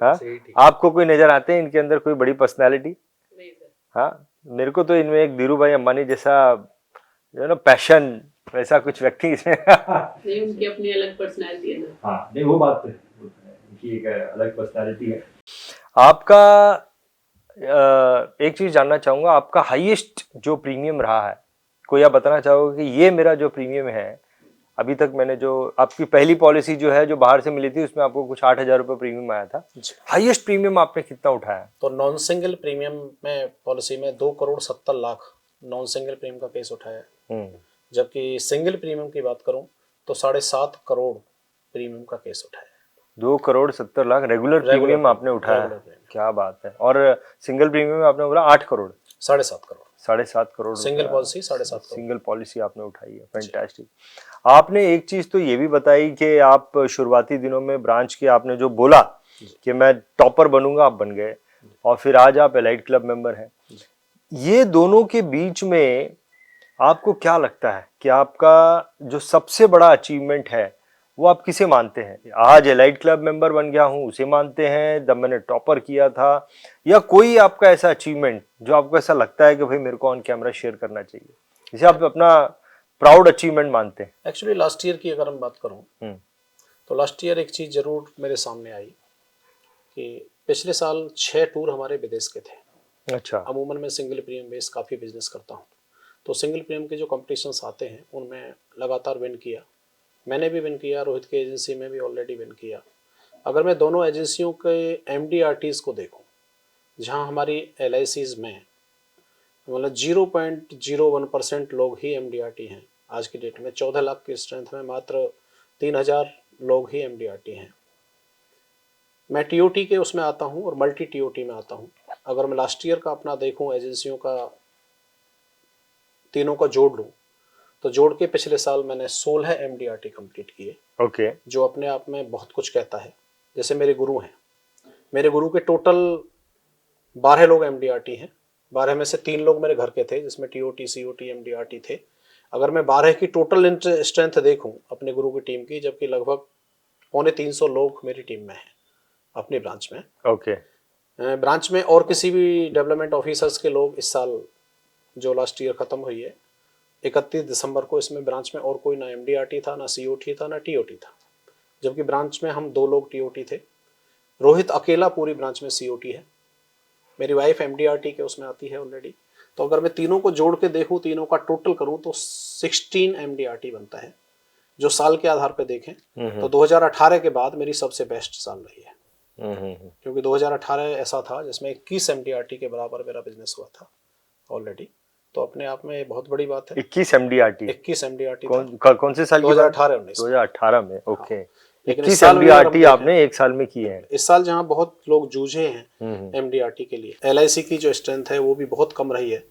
हाँ, आपको कोई नजर आते हैं इनके अंदर, कोई बड़ी पर्सनालिटी? हाँ, मेरे को तो इनमें एक धीरूभाई अंबानी जैसा जो है ना, पैशन, वैसा कुछ व्यक्ति इसमें नहीं, उनकी अपनी अलग पर्सनालिटी है ना। हाँ, नहीं वो बात है, उनकी एक अलग पर्सनालिटी है। आपका एक चीज जानना चाहूंगा, आपका हाईएस्ट जो प्रीमियम रहा है, कोई आप बताना चाहोगे कि ये मेरा जो प्रीमियम है अभी तक, मैंने जो आपकी पहली पॉलिसी जो है जो बाहर से मिली थी, उसमें आपको कुछ 8,000 रुपये प्रीमियम आया था, हाईएस्ट प्रीमियम आपने कितना उठाया? तो नॉन सिंगल प्रीमियम में पॉलिसी में 2,70,00,000 नॉन सिंगल प्रीमियम का केस उठाया। जबकि सिंगल प्रीमियम की बात करूं तो 7.5 करोड़ प्रीमियम का केस उठाया। 2,70,00,000 रेगुलर प्रीमियम आपने उठाया? क्या बात है। और सिंगल प्रीमियम में आपने बोला 8 crore? 7.5 crore. 7.5 crore single policy 7.5 crore single policy आपने उठाई है। फैंटास्टिक। आपने एक चीज तो ये भी बताई कि आप शुरुआती दिनों में ब्रांच के, आपने जो बोला कि मैं टॉपर बनूंगा, आप बन गए, और फिर आज आप एलाइट क्लब मेंबर हैं। ये दोनों के बीच में आपको क्या लगता है कि आपका जो सबसे बड़ा अचीवमेंट है वो आप किसे मानते हैं? आज एलाइट क्लब मेंबर बन गया हूँ उसे मानते हैं, जब मैंने टॉपर किया था, या कोई आपका ऐसा अचीवमेंट जो आपको ऐसा लगता है कि भाई मेरे को ऑन कैमरा शेयर करना चाहिए, जिसे आप अपना प्राउड अचीवमेंट मानते हैं? एक्चुअली लास्ट ईयर की अगर हम बात करूं तो लास्ट ईयर एक चीज़ जरूर मेरे सामने आई कि पिछले साल 6 टूर हमारे विदेश के थे। अच्छा। अमूमन मैं सिंगल प्रीमियम बेस काफ़ी बिजनेस करता हूँ, तो सिंगल प्रीमियम के जो कॉम्पिटिशन्स आते हैं उनमें लगातार विन किया। मैंने भी विन किया, रोहित की एजेंसी में भी ऑलरेडी विन किया। अगर मैं दोनों एजेंसियों के MDRTs को देखूं, जहां हमारी LICs में मतलब 0.01% लोग ही MDRT हैं। आज की डेट में 14 लाख की स्ट्रेंथ में मात्र 3,000 लोग ही MDRT हैं। मैं TOT के उसमें आता हूं और मल्टी TOT में आता हूं। अगर मैं लास्ट ईयर का अपना देखूं, एजेंसियों का तीनों का जोड़ लूँ, तो जोड़ के पिछले साल मैंने 16 MDRT कंप्लीट किए। ओके। जो अपने आप में बहुत कुछ कहता है। जैसे मेरे गुरु हैं, मेरे गुरु के टोटल 12 लोग MDRT हैं। 12 में से 3 लोग मेरे घर के थे, जिसमें TOT, COT, MDRT थे। अगर मैं 12 की टोटल स्ट्रेंथ देखूं अपने गुरु की टीम की, जबकि लगभग 250 लोग मेरी टीम में हैं अपनी ब्रांच में। ओके। ब्रांच में और किसी भी डेवलपमेंट ऑफिसर्स के लोग इस साल जो लास्ट ईयर ख़त्म हुई है 31 दिसंबर को, इसमें ब्रांच में और कोई ना MDRT था, ना COT था, ना TOT था। जबकि ब्रांच में हम 2 लोग TOT थे। रोहित अकेला पूरी ब्रांच में COT है। मेरी वाइफ MDRT के उसमें आती है ऑलरेडी। तो अगर मैं तीनों को जोड़ के देखूं, तीनों का टोटल करूं तो 16 MDRT बनता है। जो साल के आधार पे देखें तो 2018 के बाद मेरी सबसे बेस्ट साल रही है। क्योंकि 2018 ऐसा था जिसमें 21 MDRT के बराबर मेरा बिजनेस हुआ था ऑलरेडी। तो अपने आप में बहुत बड़ी बात है। 21 MDRT? 21 MDRT कौन से साल? 2018-19। 2018 में। ओके। हाँ। लेकिन 21 MDRT आपने एक साल में किए हैं। इस साल जहाँ बहुत लोग जूझे हैं MDRT के लिए, LIC की जो स्ट्रेंथ है वो भी बहुत कम रही है।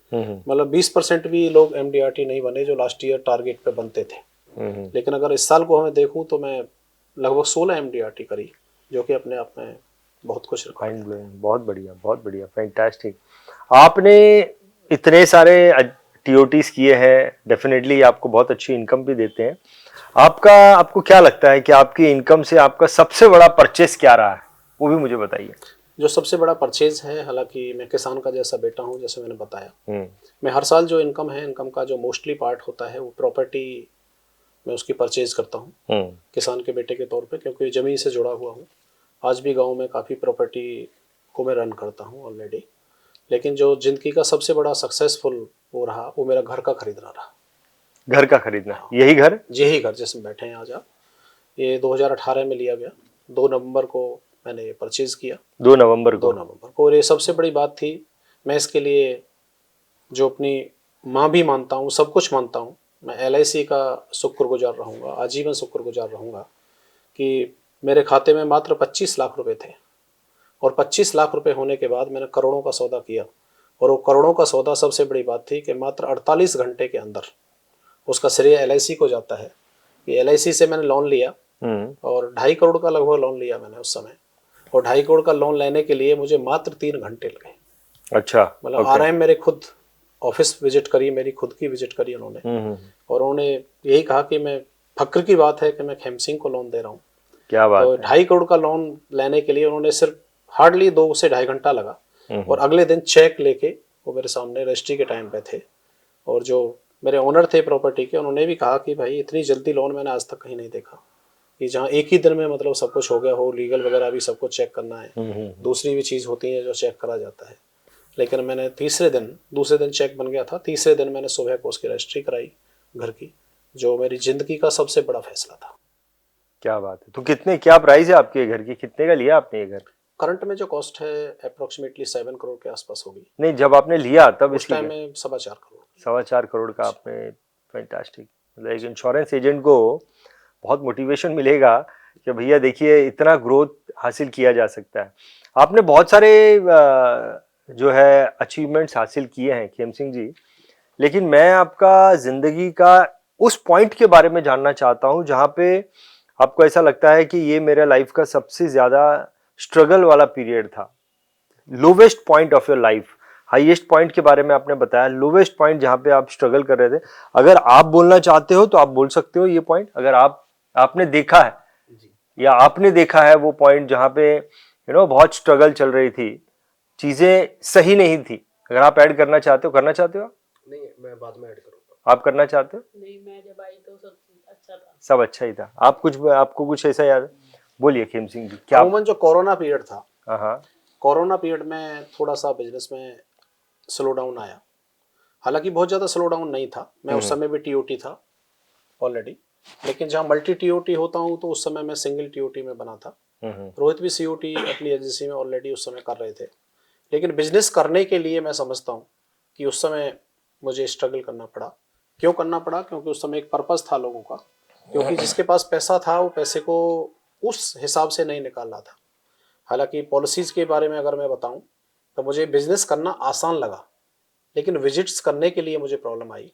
मतलब 20% भी लोग MDRT नहीं बने जो लास्ट ईयर टारगेट पे बनते थे। लेकिन अगर इस साल को हमें देखूं तो मैं लगभग 16 MDRT करी, जो कि अपने आप में बहुत खुश रखा। बहुत बढ़िया, बहुत बढ़िया, फैंटास्टिक। आपने इतने सारे TOTs किए हैं, डेफिनेटली आपको बहुत अच्छी इनकम भी देते हैं। आपको क्या लगता है कि आपकी इनकम से आपका सबसे बड़ा परचेस क्या रहा है, वो भी मुझे बताइए। जो सबसे बड़ा परचेज है, हालांकि मैं किसान का जैसा बेटा हूँ, जैसे मैंने बताया, मैं हर साल जो इनकम है, इनकम का जो मोस्टली पार्ट होता है वो प्रॉपर्टी मैं उसकी परचेज करता हूँ किसान के बेटे के तौर पे, क्योंकि ज़मीन से जुड़ा हुआ हूँ। आज भी गांव में काफ़ी प्रॉपर्टी को मैं रन करता हूँ ऑलरेडी। लेकिन जो ज़िंदगी का सबसे बड़ा सक्सेसफुल वो रहा, वो मेरा घर का खरीदना रहा। घर का खरीदना? यही घर जिसमें बैठे हैं आज आप, ये 2018 में लिया गया। 2 नवंबर को मैंने परचेज किया। 2 नवंबर को। और ये सबसे बड़ी बात थी, मैं इसके लिए जो अपनी माँ भी मानता हूँ, सब कुछ मानता हूँ। मैं LIC का शुक्रगुजार रहूँगा, आजीवन शुक्रगुजार रहूँगा कि मेरे खाते में मात्र 25 लाख रुपए थे। और 25 लाख रुपए होने के बाद मैंने करोड़ों का सौदा किया। और वो करोड़ों का सौदा, सबसे बड़ी बात थी कि मात्र 48 घंटे के अंदर उसका श्रेय LIC को जाता है। कि LIC से मैंने लोन लिया और 2.5 करोड़ का लगभग लोन लिया मैंने उस समय। और 2.5 करोड़ का लोन लेने के लिए मुझे मात्र 3 घंटे लगे। अच्छा। मतलब RM मेरे खुद ऑफिस विजिट करी, मेरी खुद की विजिट करी उन्होंने। और उन्होंने यही कहा कि मैं, फक्र की बात है कि मैं खेम सिंह को लोन दे रहा हूँ। क्या बात तो 2.5 करोड़ का लोन लेने के लिए उन्होंने सिर्फ हार्डली 2 से 2.5 घंटा लगा। और अगले दिन चेक लेके वो मेरे सामने रजिस्ट्री के टाइम पे थे। और जो मेरे ओनर थे प्रॉपर्टी के, उन्होंने भी कहा कि भाई इतनी जल्दी लोन मैंने आज तक कहीं नहीं देखा, कि जहाँ एक ही दिन में मतलब सब कुछ हो गया हो, लीगल वगैरह भी सब कुछ चेक करना है, दूसरी भी चीज़ होती है जो चेक करा जाता है। लेकिन मैंने दूसरे दिन चेक बन गया था। तीसरे दिन मैंने सुबह को उसकी रजिस्ट्री कराई घर की, जो मेरी ज़िंदगी का सबसे बड़ा फैसला था। क्या बात है। तो क्या प्राइस है आपके घर की, कितने का लिया आपने ये घर? करंट में जो कॉस्ट है अप्रोक्सीमेटली 7 करोड़ के आसपास होगी। नहीं, जब आपने लिया तब उस टाइम में 4.25 करोड़। 4.25 करोड़ का आपने, फैंटास्टिक। मतलब एक इंश्योरेंस एजेंट को बहुत मोटिवेशन मिलेगा कि भैया देखिए इतना ग्रोथ हासिल किया जा सकता है। आपने बहुत सारे जो है अचीवमेंट्स हासिल किए हैं खेम सिंह जी, लेकिन मैं आपका ज़िंदगी का उस पॉइंट के बारे में जानना चाहता हूँ जहाँ पे आपको ऐसा लगता है कि ये मेरा लाइफ का सबसे ज़्यादा स्ट्रगल वाला पीरियड था। Lowest point of your life, highest point के बारे में आपने बताया, लोवेस्ट पॉइंट जहाँ पे आप स्ट्रगल कर रहे थे। अगर आप बोलना चाहते हो तो आप बोल सकते हो ये पॉइंट, अगर आपने देखा है या आपने देखा है वो पॉइंट जहाँ पे बहुत स्ट्रगल चल रही थी, चीजें सही नहीं थी। अगर आप ऐड करना चाहते हो, करना चाहते हो? नहीं, मैं बाद में ऐड करूंगा। आप करना चाहते हो? नहीं, मैं जब आई तो सब अच्छा था। सब अच्छा ही था। आपको कुछ ऐसा याद? बोलिए खेम सिंह जी। क्या जो कोरोना पीरियड था, हाँ, कोरोना पीरियड में थोड़ा सा बिजनेस में स्लो डाउन आया। हालांकि बहुत ज़्यादा स्लो डाउन नहीं था, मैं उस समय भी TOT था ऑलरेडी। लेकिन जहाँ मल्टी TOT होता हूँ तो उस समय मैं सिंगल TOT में बना था। रोहित भी COT अपनी एजेंसी में ऑलरेडी उस समय कर रहे थे। लेकिन बिजनेस करने के लिए मैं समझता हूँ कि उस समय मुझे स्ट्रगल करना पड़ा। क्यों करना पड़ा? क्योंकि उस समय एक पर्पस था लोगों का। क्योंकि जिसके पास पैसा था वो पैसे को उस हिसाब से नहीं निकाल रहा था। हालांकि पॉलिसीज़ के बारे में अगर मैं बताऊं तो मुझे बिजनेस करना आसान लगा, लेकिन विजिट्स करने के लिए मुझे प्रॉब्लम आई।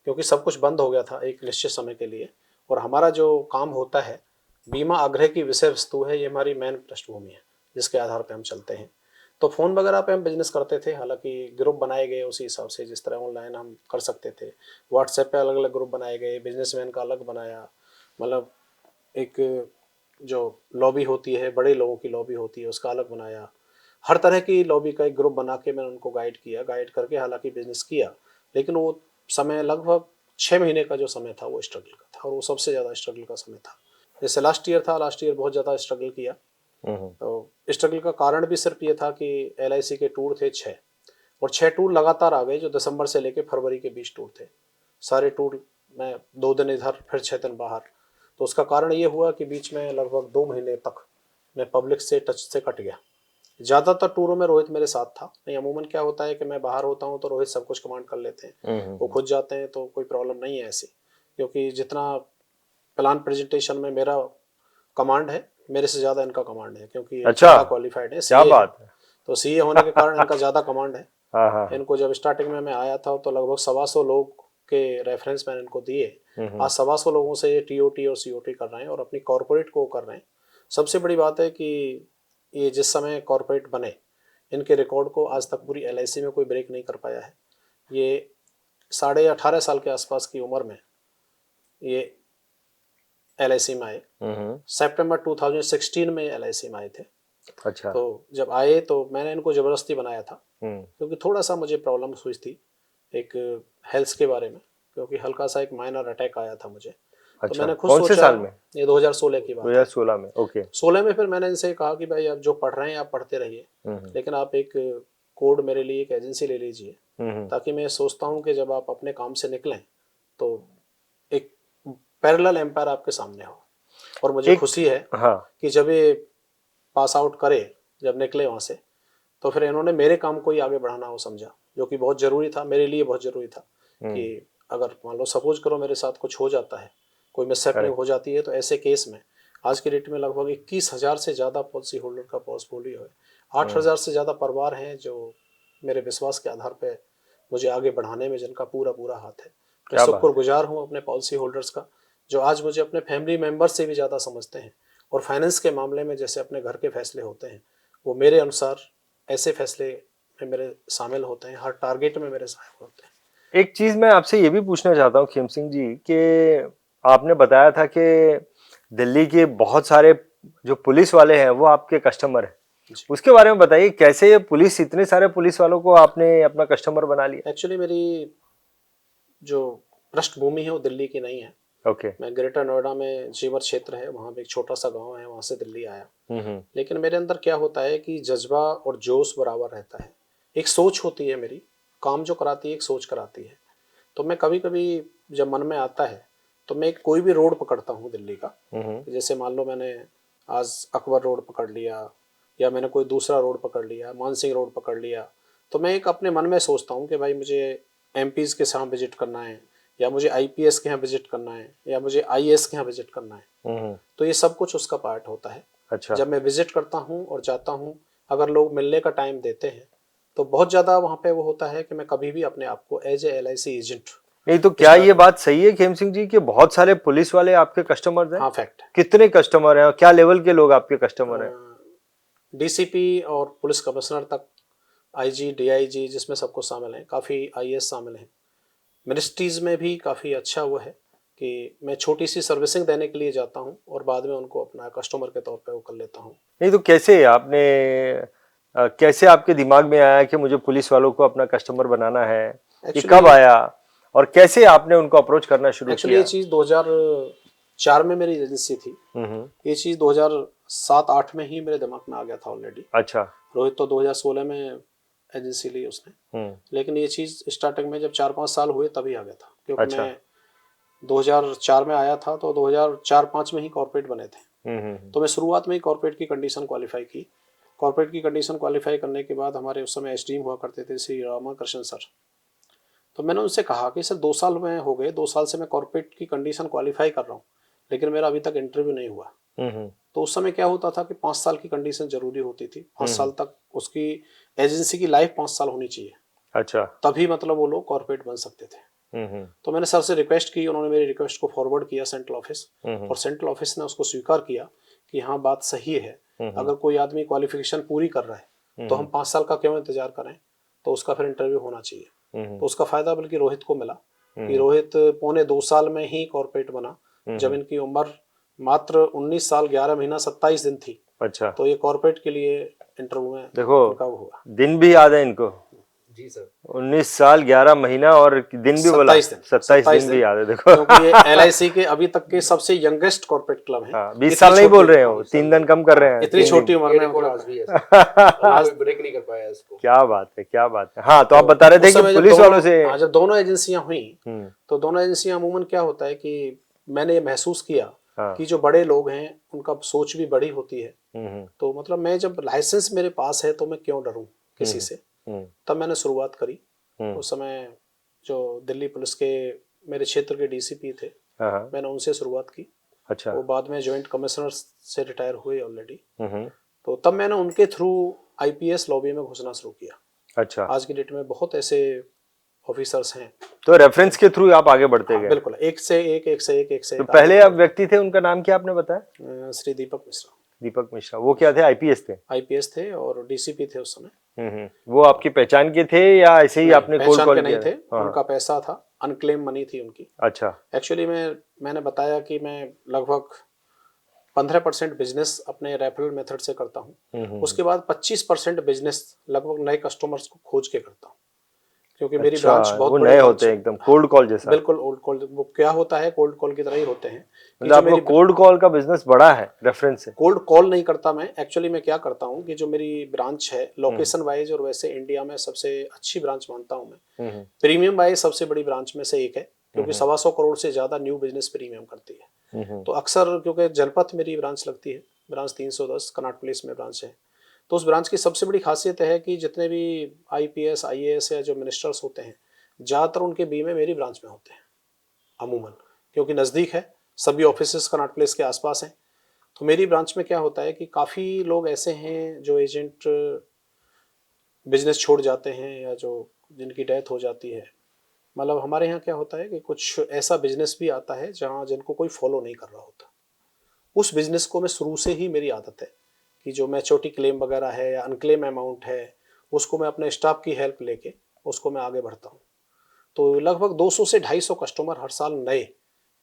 क्योंकि सब कुछ बंद हो गया था एक निश्चित समय के लिए, और हमारा जो काम होता है बीमा आग्रह की विषय वस्तु है, ये हमारी मेन पृष्ठभूमि है जिसके आधार पे हम चलते हैं। तो फ़ोन वगैरह पे हम बिजनेस करते थे, हालांकि ग्रुप बनाए गए उसी हिसाब से जिस तरह ऑनलाइन हम कर सकते थे। व्हाट्सएप पे अलग अलग ग्रुप बनाए गए, बिजनेसमैन का अलग बनाया, मतलब एक जो लॉबी होती है, बड़े लोगों की लॉबी होती है, उसका अलग बनाया। हर तरह की लॉबी का एक ग्रुप बना के मैंने उनको गाइड किया, गाइड करके हालांकि बिजनेस किया। लेकिन वो समय लगभग 6 महीने का जो समय था वो स्ट्रगल का था, और वो सबसे ज़्यादा स्ट्रगल का समय था। जैसे लास्ट ईयर था, लास्ट ईयर बहुत ज़्यादा स्ट्रगल किया। तो स्ट्रगल का कारण भी सिर्फ ये था कि LIC के टूर थे 6, और 6 टूर लगातार आ गए जो दिसंबर से लेके फरवरी के 20 टूर थे। सारे टूर में 2 दिन इधर फिर 6 दिन बाहर। तो उसका कारण ये हुआ कि बीच में लगभग 2 महीने तक मैं पब्लिक से टच से कट गया। ज़्यादातर टूरों में रोहित मेरे साथ था नहीं। अमूमन क्या होता है कि मैं बाहर होता हूँ तो रोहित सब कुछ कमांड कर लेते हैं, वो खुद जाते हैं तो कोई प्रॉब्लम नहीं है ऐसी, क्योंकि जितना प्लान प्रेजेंटेशन में मेरा कमांड है, मेरे से ज़्यादा इनका कमांड है, क्योंकि अच्छा क्वालिफाइड है, क्या बात है। तो CA होने के कारण इनका ज़्यादा कमांड है। इनको जब स्टार्टिंग में मैं आया था तो लगभग 125 लोग के रेफरेंस मैंने इनको दिए। आज 125 लोगों से ये TOT और COT कर रहे हैं और अपनी कॉर्पोरेट को कर रहे हैं। सबसे बड़ी बात है कि ये जिस समय कॉर्पोरेट बने, इनके रिकॉर्ड को आज तक पूरी LIC में कोई ब्रेक नहीं कर पाया है। ये 18.5 साल के आसपास की उम्र में ये LIC में आए। सितंबर 2016 में LIC में आए थे। अच्छा। तो जब आए तो मैंने इनको ज़बरदस्ती बनाया था, क्योंकि थोड़ा सा मुझे प्रॉब्लम हुई थी एक हेल्थ के बारे में, क्योंकि हल्का सा एक माइनर अटैक आया था मुझे। अच्छा, तो मैंने खुद सोचा, कौन से साल में? ये 2016 की बात है। 2016 में, ओके। 16 में फिर मैंने इनसे कहा कि भाई आप जो पढ़ रहे हैं आप पढ़ते रहिए, लेकिन आप एक कोड मेरे लिए एक एजेंसी ले लीजिए, ताकि मैं सोचता हूँ कि जब आप अपने काम से निकलें तो एक पैरेलल एम्पायर आपके सामने हो। और मुझे खुशी है कि जब ये पास आउट करे, जब निकले वहाँ से, तो फिर इन्होंने मेरे काम को ही आगे बढ़ाना हो समझा, जो कि बहुत ज़रूरी था, मेरे लिए बहुत ज़रूरी था। कि अगर मान लो सपोज करो मेरे साथ कुछ हो जाता है, कोई मिसहैपनिंग हो जाती है, तो ऐसे केस में आज की डेट में लगभग 21,000 से ज़्यादा पॉलिसी होल्डर का पोर्टफोलियो है। 8,000 से ज़्यादा परिवार हैं जो मेरे विश्वास के आधार पर मुझे आगे बढ़ाने में जिनका पूरा पूरा हाथ है। मैं शुक्रगुजार हूँ अपने पॉलिसी होल्डर्स का, जो आज मुझे अपने फैमिली मेम्बर से भी ज़्यादा समझते हैं, और फाइनेंस के मामले में जैसे अपने घर के फैसले होते हैं, वो मेरे अनुसार ऐसे फैसले में मेरे शामिल होते हैं, हर टारगेट में मेरे शामिल होते हैं। एक चीज़ मैं आपसे ये भी पूछना चाहता हूँ खेम सिंह जी, कि आपने बताया था कि दिल्ली के बहुत सारे जो पुलिस वाले हैं वो आपके कस्टमर हैं, उसके बारे में बताइए, कैसे ये पुलिस, इतने सारे पुलिस वालों को आपने अपना कस्टमर बना लिया? एक्चुअली मेरी जो पृष्ठभूमि है वो दिल्ली की नहीं है। ओके। मैं ग्रेटर नोएडा में जीवर क्षेत्र है, वहाँ पे एक छोटा सा गांव है, वहाँ से दिल्ली आया। लेकिन मेरे अंदर क्या होता है कि जज्बा और जोश बराबर रहता है। एक सोच होती है मेरी, काम जो कराती है एक सोच कराती है। तो मैं कभी कभी जब मन में आता है तो मैं कोई भी रोड पकड़ता हूँ दिल्ली का, जैसे मान लो मैंने आज अकबर रोड पकड़ लिया, या मैंने कोई दूसरा रोड पकड़ लिया, मानसिंह रोड पकड़ लिया, तो मैं एक अपने मन में सोचता हूँ कि भाई मुझे MPs के साथ विजिट करना है, या मुझे IPS के यहाँ विजिट करना है, या मुझे IAS के यहाँ विजिट करना है। तो ये सब कुछ उसका पार्ट होता है। अच्छा। जब मैं विजिट करता हूँ और जाता हूँ, अगर लोग मिलने का टाइम देते हैं तो बहुत ज़्यादा वहाँ पे वो होता है कि मैं कभी भी अपने आप को एज ए LIC एजेंट। नहीं तो क्या ये बात सही है खेम सिंह जी कि बहुत सारे पुलिस वाले आपके कस्टमर हैं? हाँ, फैक्ट। कितने कस्टमर हैं और क्या लेवल के लोग आपके कस्टमर हैं? DCP और पुलिस कमिश्नर तक, IG DIG जिसमें सबको शामिल हैं, काफ़ी IAS शामिल हैं। मिनिस्ट्रीज़ में भी काफ़ी अच्छा हुआ है कि मैं छोटी सी सर्विसिंग देने के लिए जाता हूं और बाद में उनको अपना कस्टमर के तौर पे वो कर लेता हूं। नहीं तो कैसे आपने कैसे आपके दिमाग में आया कि मुझे पुलिस वालों को अपना कस्टमर बनाना है? ये कब आया और कैसे आपने उनको अप्रोच करना शुरू किया? एक्चुअली ये चीज़ 2004 में मेरी एजेंसी थी। ये चीज़ 2007-8 में ही मेरे दिमाग में आ गया था ऑलरेडी। अच्छा। रोहित तो 2016 में एजेंसी ली उसने, लेकिन ये चीज़ स्टार्टिंग में जब 4-5 साल हुए तभी आ गया था, क्योंकि अच्छा। मैं 2004 में आया था तो 2004-5 में ही कॉर्पोरेट बने थे। तो मैं शुरुआत में ही कॉर्पोरेट की कंडीशन क्वालिफाई की। कॉर्पोरेट की कंडीशन क्वालिफाई करने के बाद हमारे उस समय SDM हुआ करते थे श्री रामाकृष्णन सर। तो मैंने उनसे कहा कि सर 2 साल में हो गए, 2 साल से मैं कॉर्पोरेट की कंडीशन क्वालिफाई कर रहा हूँ, लेकिन मेरा अभी तक इंटरव्यू नहीं हुआ। तो उस समय क्या होता था कि 5 साल की कंडीशन जरूरी होती थी, 5 साल तक उसकी एजेंसी की लाइफ 5 साल होनी चाहिए। अच्छा। तभी मतलब वो लोग कॉर्पोरेट बन सकते थे। तो मैंने सर से रिक्वेस्ट की, उन्होंने मेरी रिक्वेस्ट को फॉरवर्ड किया सेंट्रल ऑफिस, और सेंट्रल ऑफिस ने उसको स्वीकार किया कि हाँ बात सही है, अगर कोई आदमी क्वालिफिकेशन पूरी कर रहा है तो हम 5 साल का क्यों इंतजार करें, तो उसका फिर इंटरव्यू होना चाहिए। तो उसका फायदा बल्कि रोहित को मिला कि रोहित 1.25 साल में ही कॉर्पोरेट बना, जब इनकी उम्र मात्र 19 साल 11 महीना 27 दिन थी। अच्छा, तो ये कॉर्पोरेट के लिए इंटरव्यू में देखो उनका हुआ। दिन भी याद है इनको। जी सर। 19 साल 11 महीना और दिन भी बोला, 27 दिन भी याद है। देखो क्योंकि ये LIC के अभी तक के सबसे यंगेस्ट कॉर्पोरेट क्लब है। 20 साल नहीं बोल रहे हो, 3 दिन कम कर रहे हैं। इतनी छोटी उम्र में आज भी है आज ब्रेक नहीं कर पाया इसको। क्या बात है, क्या बात है। हाँ, तो आप बता रहे थे कि पुलिस वालों से जब दोनों एजेंसियां हुई तो दोनों एजेंसियां अमूमन क्या होता है कि मैंने महसूस किया कि जो बड़े लोग हैं उनका सोच भी बड़ी होती है। तो मतलब मैं जब लाइसेंस मेरे पास है तो मैं क्यों डरूं किसी से। तब मैंने शुरुआत करी। उस समय जो दिल्ली पुलिस के मेरे क्षेत्र के DCP थे, मैंने उनसे शुरुआत की। अच्छा। वो बाद में जॉइंट कमिश्नर से रिटायर हुए ऑलरेडी। तो तब मैंने उनके थ्रू IPS लॉबी में घुसना शुरू किया। अच्छा। आज की डेट में बहुत ऐसे ऑफिसर्स हैं। तो रेफरेंस के थ्रू आप आगे बढ़ते गए। बिल्कुल, एक से एक। तो पहले आप व्यक्ति थे, उनका नाम क्या आपने बताया? श्री दीपक मिश्रा। दीपक मिश्रा, वो क्या थे? IPS थे? IPS थे और DCP थे उस समय। वो आपकी पहचान के थे या ऐसे ही आपने कोल्ड कॉल नहीं थे? उनका पैसा था, अनक्लेम मनी थी उनकी। अच्छा। एक्चुअली मैंने बताया कि मैं लगभग 15% बिजनेस अपने रेफरल मेथड से करता हूँ। उसके बाद 25% बिजनेस लगभग नए कस्टमर्स को खोज के करता हूँ, क्योंकि मेरी ब्रांच बहुत वो नए होते हैं, एकदम कोल्ड कॉल जैसा। बिल्कुल ओल्ड कॉल, वो क्या होता है कोल्ड कॉल की तरह ही होते हैं। मतलब आपको कोल्ड कॉल का बिजनेस बड़ा है रेफरेंस से? कोल्ड कॉल नहीं करता मैं। एक्चुअली मैं क्या करता हूँ कि जो मेरी ब्रांच है लोकेशन वाइज और वैसे इंडिया में सबसे अच्छी ब्रांच मानता हूँ मैं। प्रीमियम वाइज सबसे बड़ी ब्रांच में से एक है, क्योंकि 125 करोड़ से ज्यादा न्यू बिजनेस प्रीमियम करती है। तो अक्सर क्योंकि जनपथ मेरी ब्रांच लगती है, ब्रांच 310 कनॉट प्लेस में ब्रांच है। तो उस ब्रांच की सबसे बड़ी खासियत है कि जितने भी IPS IAS या जो मिनिस्टर्स होते हैं ज़्यादातर उनके बीमे मेरी ब्रांच में होते हैं अमूमन, क्योंकि नज़दीक है, सभी ऑफिसेस कनॉट प्लेस के आसपास हैं। तो मेरी ब्रांच में क्या होता है कि काफ़ी लोग ऐसे हैं जो एजेंट बिजनेस छोड़ जाते हैं या जो जिनकी डेथ हो जाती है। मतलब हमारे यहाँ क्या होता है कि कुछ ऐसा बिजनेस भी आता है जहाँ जिनको कोई फॉलो नहीं कर रहा होता। उस बिजनेस को मैं शुरू से ही मेरी आदत है कि जो मैच्योरिटी क्लेम वगैरह है या अनक्लेम अमाउंट है, उसको मैं अपने स्टाफ की हेल्प लेके उसको मैं आगे बढ़ता हूँ। तो लगभग 200 से 250 कस्टमर हर साल नए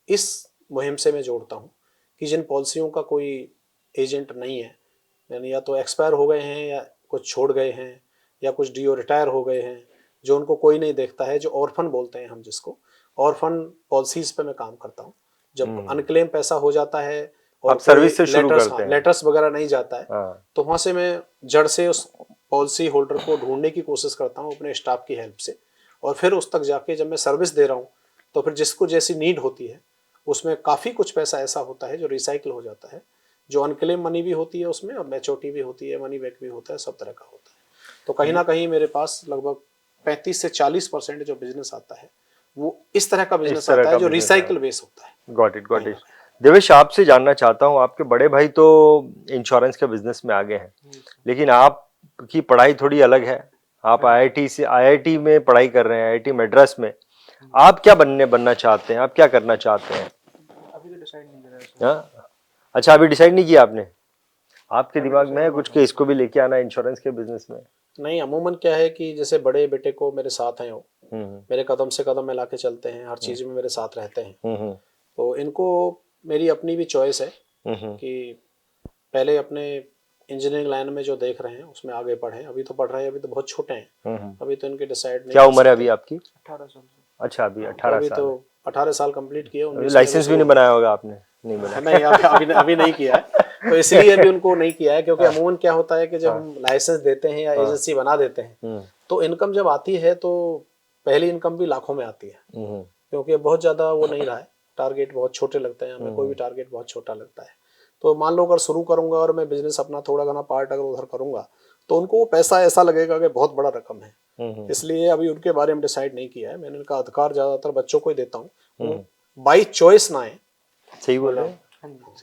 इस मुहिम से मैं जोड़ता हूँ कि जिन पॉलिसियों का कोई एजेंट नहीं है, यानी या तो एक्सपायर हो गए हैं या कुछ छोड़ गए हैं या कुछ DO रिटायर हो गए हैं, जो उनको कोई नहीं देखता है, जो ऑर्फन बोलते हैं हम जिसको, ऑर्फन पॉलिसीज पे मैं काम करता हूँ। जब अनक्लेम पैसा हो जाता है और सर्विस से शुरू करते हैं, लेटर्स वगैरह नहीं जाता है, तो वहाँ से मैं जड़ से उस पॉलिसी होल्डर को ढूंढने की कोशिश करता हूँ अपने स्टाफ की हेल्प से। और फिर उस तक जाके जब मैं सर्विस दे रहा हूँ तो फिर जिसको जैसी नीड होती है उसमें काफ़ी कुछ पैसा ऐसा होता है जो रिसाइकिल हो जाता है, जो अनक्लेम मनी भी होती है उसमें और मैच्योरिटी भी होती है, मनी बैक भी होता है, सब तरह का होता है। तो कहीं ना कहीं मेरे पास लगभग 35 से 40% जो बिजनेस आता है वो इस तरह का बिजनेस आता है जो रिसाइकिल बेस होता है। Got it. देवेश, आपसे जानना चाहता हूँ, आपके बड़े भाई तो इंश्योरेंस के बिजनेस में आगे हैं, लेकिन आपकी पढ़ाई थोड़ी अलग है। आप IIT में पढ़ाई कर रहे हैं, IIT मद्रास में। आप क्या बनना चाहते हैं? आप क्या करना चाहते हैं? अभी तो डिसाइड नहीं करा। अच्छा, अभी डिसाइड नहीं किया आपने? आपके दिमाग में है कुछ कि इसको भी लेके आना इंश्योरेंस के बिजनेस में? नहीं, अमूमन क्या है कि जैसे बड़े बेटे को मेरे साथ हैं, वो मेरे कदम से कदम मिला के चलते हैं, हर चीज में मेरे साथ रहते हैं। तो इनको मेरी अपनी भी चॉइस है कि पहले अपने इंजीनियरिंग लाइन में जो देख रहे हैं उसमें आगे पढ़े। अभी तो पढ़ रहे हैं, अभी तो बहुत छोटे हैं, अभी तो इनके डिसाइड नहीं। क्या उम्र है अभी आपकी? 18 साल। अच्छा, अभी 18 अभी साल। तो 18 साल कंप्लीट किए। लाइसेंस भी नहीं बनाया होगा आपने? नहीं बनाया? नहीं, अभी नहीं किया है। तो इसलिए अभी उनको नहीं किया है, क्योंकि अमूमन क्या होता है कि जब हम लाइसेंस देते हैं या एजेंसी बना देते हैं तो इनकम जब आती है तो पहली इनकम भी लाखों में आती है, क्योंकि बहुत ज्यादा वो नहीं रहा है, टारगेट बहुत छोटे लगते हैं हमें, कोई भी टारगेट बहुत छोटा लगता है। तो मान लो अगर शुरू करूंगा और मैं बिजनेस अपना थोड़ा घना पार्ट अगर उधर करूंगा तो उनको वो पैसा ऐसा लगेगा कि बहुत बड़ा रकम है। इसलिए अभी उनके बारे में डिसाइड नहीं किया है। मैंने उनका अधिकार ज्यादातर बच्चों को ही देता हूँ, बाई चॉइस ना है। सही बोल रहे हैं,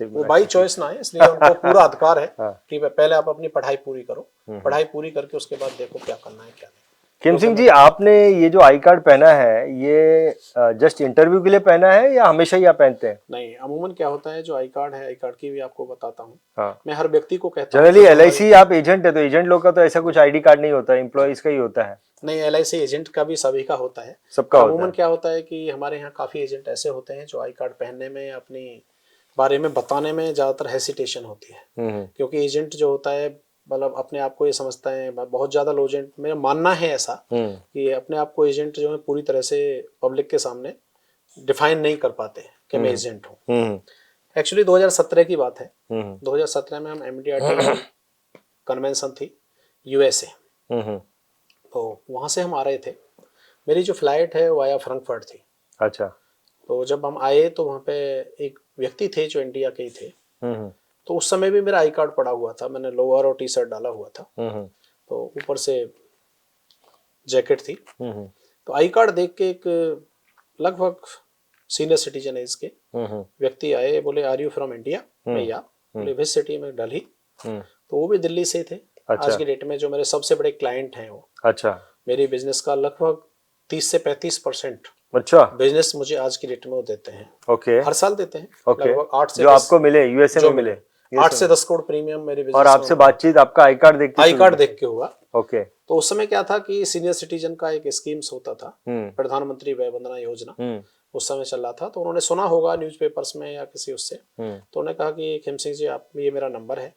वो बाई चॉइस ना है, इसलिए उनको पूरा अधिकार है कि पहले आप अपनी पढ़ाई पूरी करो, पढ़ाई पूरी करके उसके बाद देखो क्या करना है क्या नहीं। खेम सिंह जी, आपने ये जो आई कार्ड पहना है ये जस्ट इंटरव्यू के लिए पहना है या हमेशा ही आप पहनते हैं? नहीं, अमूमन क्या होता है, जो आई कार्ड है, आई कार्ड की भी आपको बताता हूँ। हाँ। मैं हर व्यक्ति को कहता हूँ, जनरली LIC आप एजेंट है तो एजेंट लोग का तो ऐसा कुछ ID कार्ड नहीं होता, एम्प्लॉइज का ही होता है। नहीं, LIC एजेंट का भी सभी का होता है, सबका होता अमूमन है। क्या होता है कि हमारे यहाँ काफी एजेंट ऐसे होते हैं जो आई कार्ड पहनने में, अपनी बारे में बताने में ज्यादातर हेसिटेशन होती है, क्योंकि एजेंट जो होता है मतलब अपने आप को ये समझता है, बहुत ज्यादा लोग एजेंट, मेरा मानना है ऐसा कि अपने आप को एजेंट जो है पूरी तरह से पब्लिक के सामने डिफाइन नहीं कर पाते कि मैं एजेंट हूँ। एक्चुअली 2017 की बात है। 2017 में हम MDRT कन्वेंशन थी USA, तो वहाँ से हम आ रहे थे। मेरी जो फ्लाइट है वाया फ्रैंकफर्ट थी। अच्छा। तो जब हम आए तो वहाँ पे एक व्यक्ति थे जो इंडिया के ही थे, तो उस समय भी मेरा आई कार्ड पड़ा हुआ था, मैंने लोअर और टी-शर्ट डाला हुआ था, तो ऊपर से जैकेट थी। तो आई कार्ड देख के एक लगभग सीनियर सिटीजन एज के व्यक्ति आए, बोले आर यू फ्रॉम इंडिया? मैं या, बोले विच सिटी में? दिल्ली। तो वो भी दिल्ली से थे। अच्छा। आज की डेट में जो मेरे सबसे बड़े क्लाइंट हैं वो, अच्छा, मेरे बिजनेस का लगभग 30 से 35% अच्छा बिजनेस मुझे आज की डेट में वो देते हैं। ओके। हर साल देते हैं। ओके। लगभग 8 से जो आपको मिले USA में मिले 8 से 10 करोड़ प्रीमियम मेरे बिजनेस और आपसे बातचीत आपका आई कार्ड देख के आई कार्ड देख के हुआ। ओके। तो उस समय क्या था कि सीनियर सिटीजन का एक स्कीम्स होता था, प्रधानमंत्री वय वंदना योजना, उस समय चल रहा था। तो उन्होंने सुना होगा न्यूज़पेपर्स में या किसी उससे, तो उन्होंने कहा कि खेम सिंह जी, आप, ये मेरा नंबर है,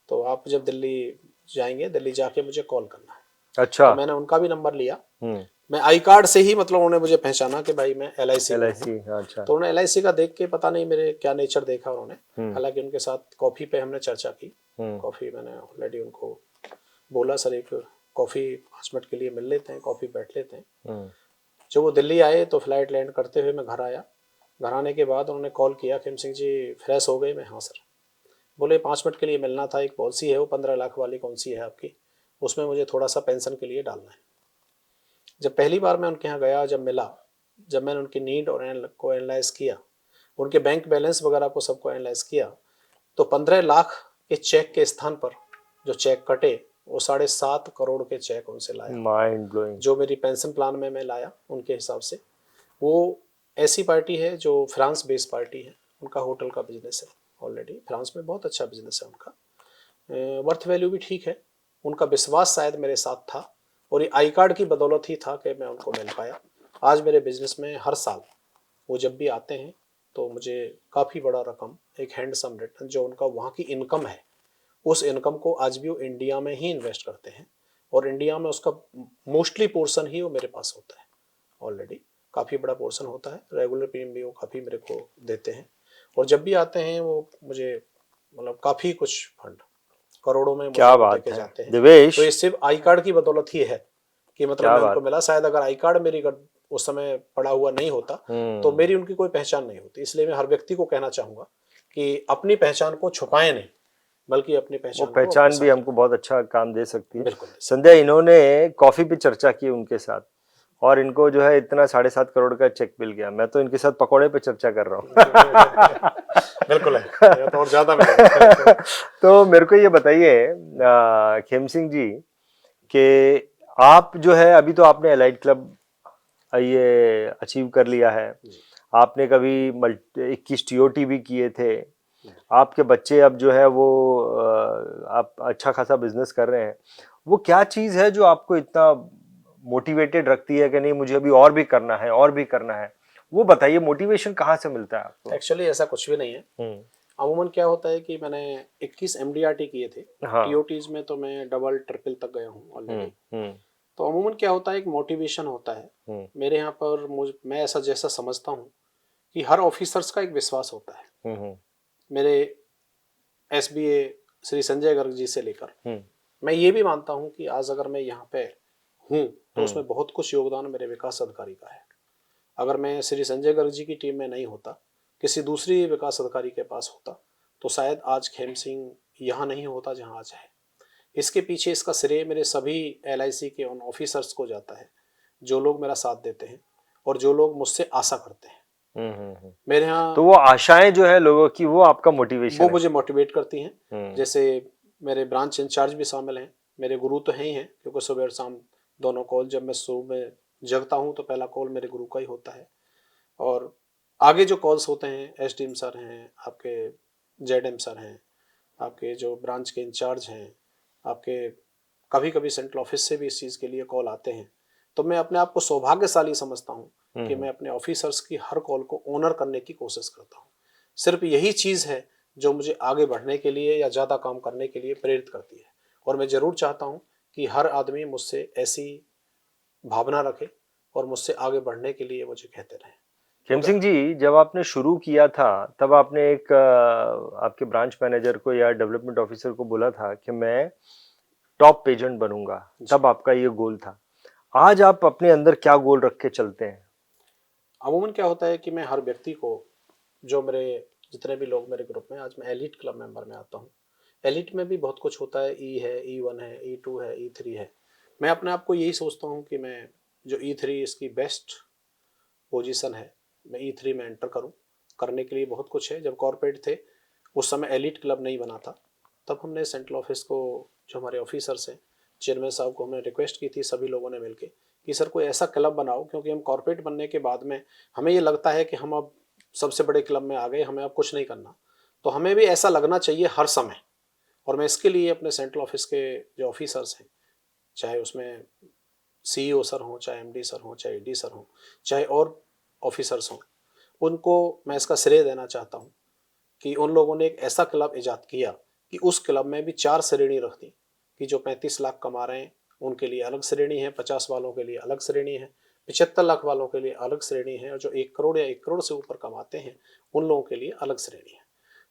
तो आप जब दिल्ली जाएंगे, दिल्ली जाके मुझे कॉल करना है। अच्छा। तो मैंने उनका भी नंबर लिया। मैं आई कार्ड से ही मतलब उन्होंने मुझे पहचाना कि भाई मैं LIC अच्छा। तो उन्होंने LIC का देख के पता नहीं मेरे क्या नेचर देखा उन्होंने। हालांकि उनके साथ कॉफी पे हमने चर्चा की। कॉफी मैंने ऑलरेडी उनको बोला, सर एक कॉफी 5 मिनट के लिए मिल लेते हैं, कॉफी बैठ लेते हैं। जब वो दिल्ली आए तो फ्लाइट लैंड करते हुए मैं घर आया। घर आने के बाद उन्होंने कॉल किया, खेम सिंह जी फ्रेश हो गए? मैं हाँ सर। बोले 5 मिनट के लिए मिलना था, एक पॉलिसी है वो 15 लाख वाली, कौन सी है आपकी, उसमें मुझे थोड़ा सा पेंशन के लिए डालना है। जब पहली बार मैं उनके यहाँ गया, जब मिला, जब मैंने उनकी नीड और को एनालाइज किया, उनके बैंक बैलेंस वगैरह को सबको एनालाइज किया, तो 15 लाख के चेक के स्थान पर जो चेक कटे वो 7.5 करोड़ के चेक उनसे लाया। Mind blowing. जो मेरी पेंशन प्लान में मैं लाया उनके हिसाब से। वो ऐसी पार्टी है जो फ्रांस बेस्ड पार्टी है, उनका होटल का बिजनेस है, ऑलरेडी फ्रांस में बहुत अच्छा बिजनेस है उनका, वर्थ वैल्यू भी ठीक है। उनका विश्वास शायद मेरे साथ था और ये आई कार्ड की बदौलत ही था कि मैं उनको मिल पाया। आज मेरे बिजनेस में हर साल वो जब भी आते हैं तो मुझे काफ़ी बड़ा रकम, एक हैंडसम रिटर्न जो उनका वहाँ की इनकम है, उस इनकम को आज भी वो इंडिया में ही इन्वेस्ट करते हैं और इंडिया में उसका मोस्टली पोर्शन ही वो मेरे पास होता है। ऑलरेडी काफ़ी बड़ा पोर्शन होता है, रेगुलर प्रीमियम भी वो काफ़ी मेरे को देते हैं और जब भी आते हैं वो मुझे मतलब काफ़ी कुछ फंड करोड़ों में क्या बात है जाते हैं। दिवेश, तो ये सिर्फ आई कार्ड की बदौलत ही है कि मतलब मैं उनको मिला। शायद अगर आई कार्ड मेरी उस समय पड़ा हुआ नहीं होता तो मेरी उनकी कोई पहचान नहीं होती। इसलिए मैं हर व्यक्ति को कहना चाहूंगा कि अपनी पहचान को छुपाए नहीं, बल्कि अपनी पहचान भी हमको बहुत अच्छा काम दे सकती है। बिल्कुल। संध्या, इन्होंने कॉफी पे चर्चा की उनके साथ और इनको जो है इतना 7.5 करोड़ का चेक मिल गया। मैं तो इनके साथ पकौड़े पे चर्चा कर रहा हूँ। बिल्कुल है, तो और ज्यादा मिलेगा। तो मेरे को ये बताइए खेम सिंह जी कि आप जो है अभी तो आपने एलाइट क्लब ये अचीव कर लिया है, आपने कभी 21 TOT भी किए थे, आपके बच्चे अब जो है वो आप अच्छा खासा बिजनेस कर रहे हैं। वो क्या चीज़ है जो आपको इतना मोटिवेटेड रखती है कि नहीं मुझे अभी और भी करना है और भी करना है? वो बताइए, मोटिवेशन कहाँ से मिलता है आपको? एक्चुअली ऐसा कुछ भी नहीं है। अमूमन क्या होता है कि मैंने 21 MDRT किए थे। हाँ। TOTs में तो मैं डबल ट्रिपल तक गया हूँ ऑलरेडी। तो अमूमन क्या होता है, एक मोटिवेशन होता है मेरे यहाँ पर। मैं ऐसा जैसा समझता हूँ कि हर ऑफिसर्स का एक विश्वास होता है। मेरे SBA श्री संजय गर्ग जी से लेकर मैं ये भी मानता हूँ कि आज अगर मैं यहाँ पे हूँ तो उसमें बहुत कुछ योगदान मेरे विकास अधिकारी का है। अगर मैं श्री संजय गर्ग जी की टीम में नहीं होता, किसी दूसरी विकास अधिकारी के पास होता, तो शायद आज खेम सिंह यहाँ नहीं होता जहाँ आज है। इसके पीछे इसका श्रेय मेरे सभी LIC के उन ऑफिसर्स को जाता है जो लोग मेरा साथ देते हैं और जो लोग मुझसे आशा करते हैं। मेरे यहाँ तो वो आशाएं जो है लोगों की, वो आपका मोटिवेशन, वो मुझे मोटिवेट करती हैं। जैसे मेरे ब्रांच इंचार्ज भी शामिल हैं, मेरे गुरु तो हैं ही हैं, क्योंकि सुबह और शाम दोनों कॉल जब मैं सुबह में जगता हूँ तो पहला कॉल मेरे गुरु का ही होता है, और आगे जो कॉल्स होते हैं एसडीएम सर हैं, आपके जेडएम सर हैं, आपके जो ब्रांच के इंचार्ज हैं, आपके कभी कभी सेंट्रल ऑफिस से भी इस चीज़ के लिए कॉल आते हैं। तो मैं अपने आप को सौभाग्यशाली समझता हूँ कि मैं अपने ऑफिसर्स की हर कॉल को ऑनर करने की कोशिश करता हूँ। सिर्फ यही चीज़ है जो मुझे आगे बढ़ने के लिए या ज़्यादा काम करने के लिए प्रेरित करती है, और मैं ज़रूर चाहता हूँ कि हर आदमी मुझसे ऐसी भावना रखे और मुझसे आगे बढ़ने के लिए मुझे कहते रहें। खेम सिंह जी, जब आपने शुरू किया था तब आपने एक आपके ब्रांच मैनेजर को या डेवलपमेंट ऑफिसर को बोला था कि मैं टॉप एजेंट बनूंगा, तब आपका ये गोल था। आज आप अपने अंदर क्या गोल रख के चलते हैं? अमूमन क्या होता है कि मैं हर व्यक्ति को, जो मेरे जितने भी लोग मेरे ग्रुप में, आज मैं एलिट क्लब मेंबर में आता हूँ। एलिट में भी बहुत कुछ होता है, ई है, E1 है, E2 है, E3 है। मैं अपने आप को यही सोचता हूँ कि मैं जो E3 इसकी बेस्ट पोजीशन है, मैं E3 में एंटर करूँ। करने के लिए बहुत कुछ है। जब कॉर्पोरेट थे उस समय एलिट क्लब नहीं बना था, तब हमने सेंट्रल ऑफिस को, जो हमारे ऑफिसर्स हैं, चेयरमैन साहब को हमने रिक्वेस्ट की थी, सभी लोगों ने मिलकर, कि सर कोई ऐसा क्लब बनाओ, क्योंकि हम कॉर्पोरेट बनने के बाद में हमें ये लगता है कि हम अब सबसे बड़े क्लब में आ गए, हमें अब कुछ नहीं करना। तो हमें भी ऐसा लगना चाहिए हर समय। और मैं इसके लिए अपने सेंट्रल ऑफिस के जो ऑफिसर्स हैं, चाहे उसमें CEO सर हों, चाहे MD सर हों, चाहे ED सर हों, चाहे और ऑफिसर्स हों, उनको मैं इसका श्रेय देना चाहता हूँ कि उन लोगों ने एक ऐसा क्लब इजाद किया कि उस क्लब में भी 4 श्रेणी रख दी कि जो 35 लाख कमा रहे हैं उनके लिए अलग श्रेणी है, 50 वालों के लिए अलग श्रेणी है, 75 लाख वालों के लिए अलग श्रेणी है, और जो 1 करोड़ या 1 करोड़ से ऊपर कमाते हैं उन लोगों के लिए अलग श्रेणी है।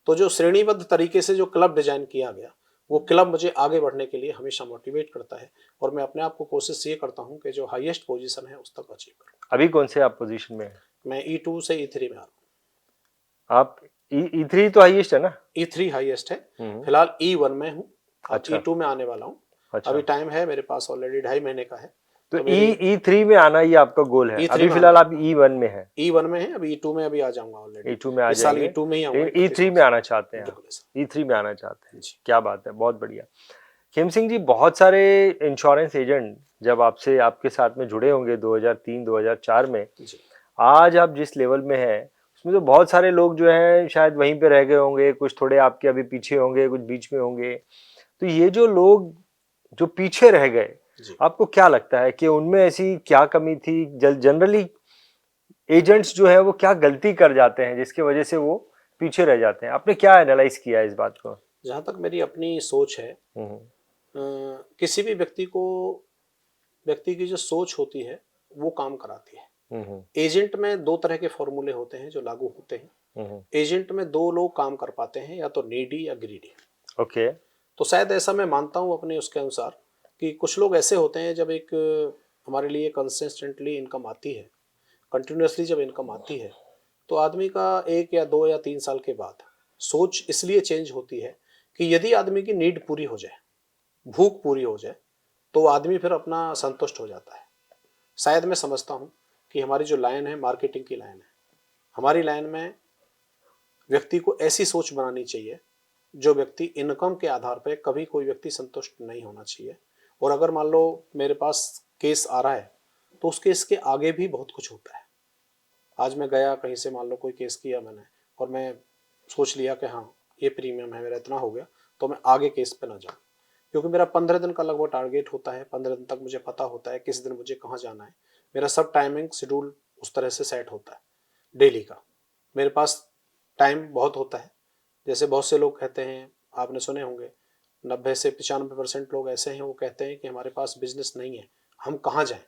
तो जो श्रेणीबद्ध तरीके से जो क्लब डिजाइन किया गया, वो क्लब मुझे आगे बढ़ने के लिए हमेशा मोटिवेट करता है, और मैं अपने आप को कोशिश ये करता हूँ कि जो हाईएस्ट पोजीशन है उस तक अचीव करूँ। अभी कौन से आप पोजीशन में हैं? मैं E2 से E3 में आ रहा हूँ। आप E3 तो हाईएस्ट है ना? E3 हाईएस्ट है, फिलहाल E1 में हूँ। अच्छा। E2 में आने वाला हूँ। अच्छा। अभी टाइम है मेरे पास, ऑलरेडी 2.5 महीने का है। तो E3 में आना ही आपका गोल है? अभी फिलहाल आप E1 में हैं? E1 में है, अभी E2 में अभी आ जाऊंगा ऑलरेडी। E2 में आ इस साल जाएंगे। E2 में ही आऊंगा। E3 में आना चाहते हैं? E3 में आना चाहते हैं, क्या बात है, बहुत बढ़िया। खेम सिंह जी, बहुत सारे इंश्योरेंस एजेंट जब आपसे, आपके साथ में जुड़े होंगे 2003-2004 में, आज आप जिस लेवल में हैं उसमें तो बहुत सारे लोग जो हैं शायद वहीं पे रह गए होंगे, कुछ थोड़े आपके अभी पीछे होंगे, कुछ बीच में होंगे। तो ये जो लोग जो पीछे रह गए, आपको क्या लगता है कि उनमें ऐसी क्या कमी थी? जनरली एजेंट्स जो है वो क्या गलती कर जाते हैं जिसकी वजह से वो पीछे रह जाते हैं? आपने क्या एनालाइज किया है इस बात को? जहाँ तक मेरी अपनी सोच है, किसी भी व्यक्ति को, व्यक्ति की जो सोच होती है वो काम कराती है। एजेंट में 2 तरह के फॉर्मूले होते हैं जो लागू होते हैं। एजेंट में 2 लोग काम कर पाते हैं, या तो नीडी या ग्रीडी। ओके। तो शायद ऐसा मैं मानता हूँ अपने उसके अनुसार कि कुछ लोग ऐसे होते हैं, जब एक हमारे लिए कंसिस्टेंटली इनकम आती है, कंटिन्यूसली जब इनकम आती है, तो आदमी का 1 या 2 या 3 साल के बाद सोच इसलिए चेंज होती है कि यदि आदमी की नीड पूरी हो जाए, भूख पूरी हो जाए, तो आदमी फिर अपना संतुष्ट हो जाता है। शायद मैं समझता हूँ कि हमारी जो लाइन है, मार्केटिंग की लाइन है, हमारी लाइन में व्यक्ति को ऐसी सोच बनानी चाहिए जो व्यक्ति इनकम के आधार पर, कभी कोई व्यक्ति संतुष्ट नहीं होना चाहिए। और अगर मान लो मेरे पास केस आ रहा है तो उस केस के आगे भी बहुत कुछ होता है। आज मैं गया कहीं से, मान लो कोई केस किया मैंने, और मैं सोच लिया कि हाँ ये प्रीमियम है मेरा, इतना हो गया, तो मैं आगे केस पे ना जाऊँ, क्योंकि मेरा 15 दिन का लगभग टारगेट होता है। 15 दिन तक मुझे पता होता है किस दिन मुझे कहाँ जाना है। मेरा सब टाइमिंग शेड्यूल उस तरह से सेट होता है डेली का। मेरे पास टाइम बहुत होता है। जैसे बहुत से लोग कहते हैं, आपने सुने होंगे, 90 से 95% लोग ऐसे हैं वो कहते हैं कि हमारे पास बिजनेस नहीं है, हम कहाँ जाएं।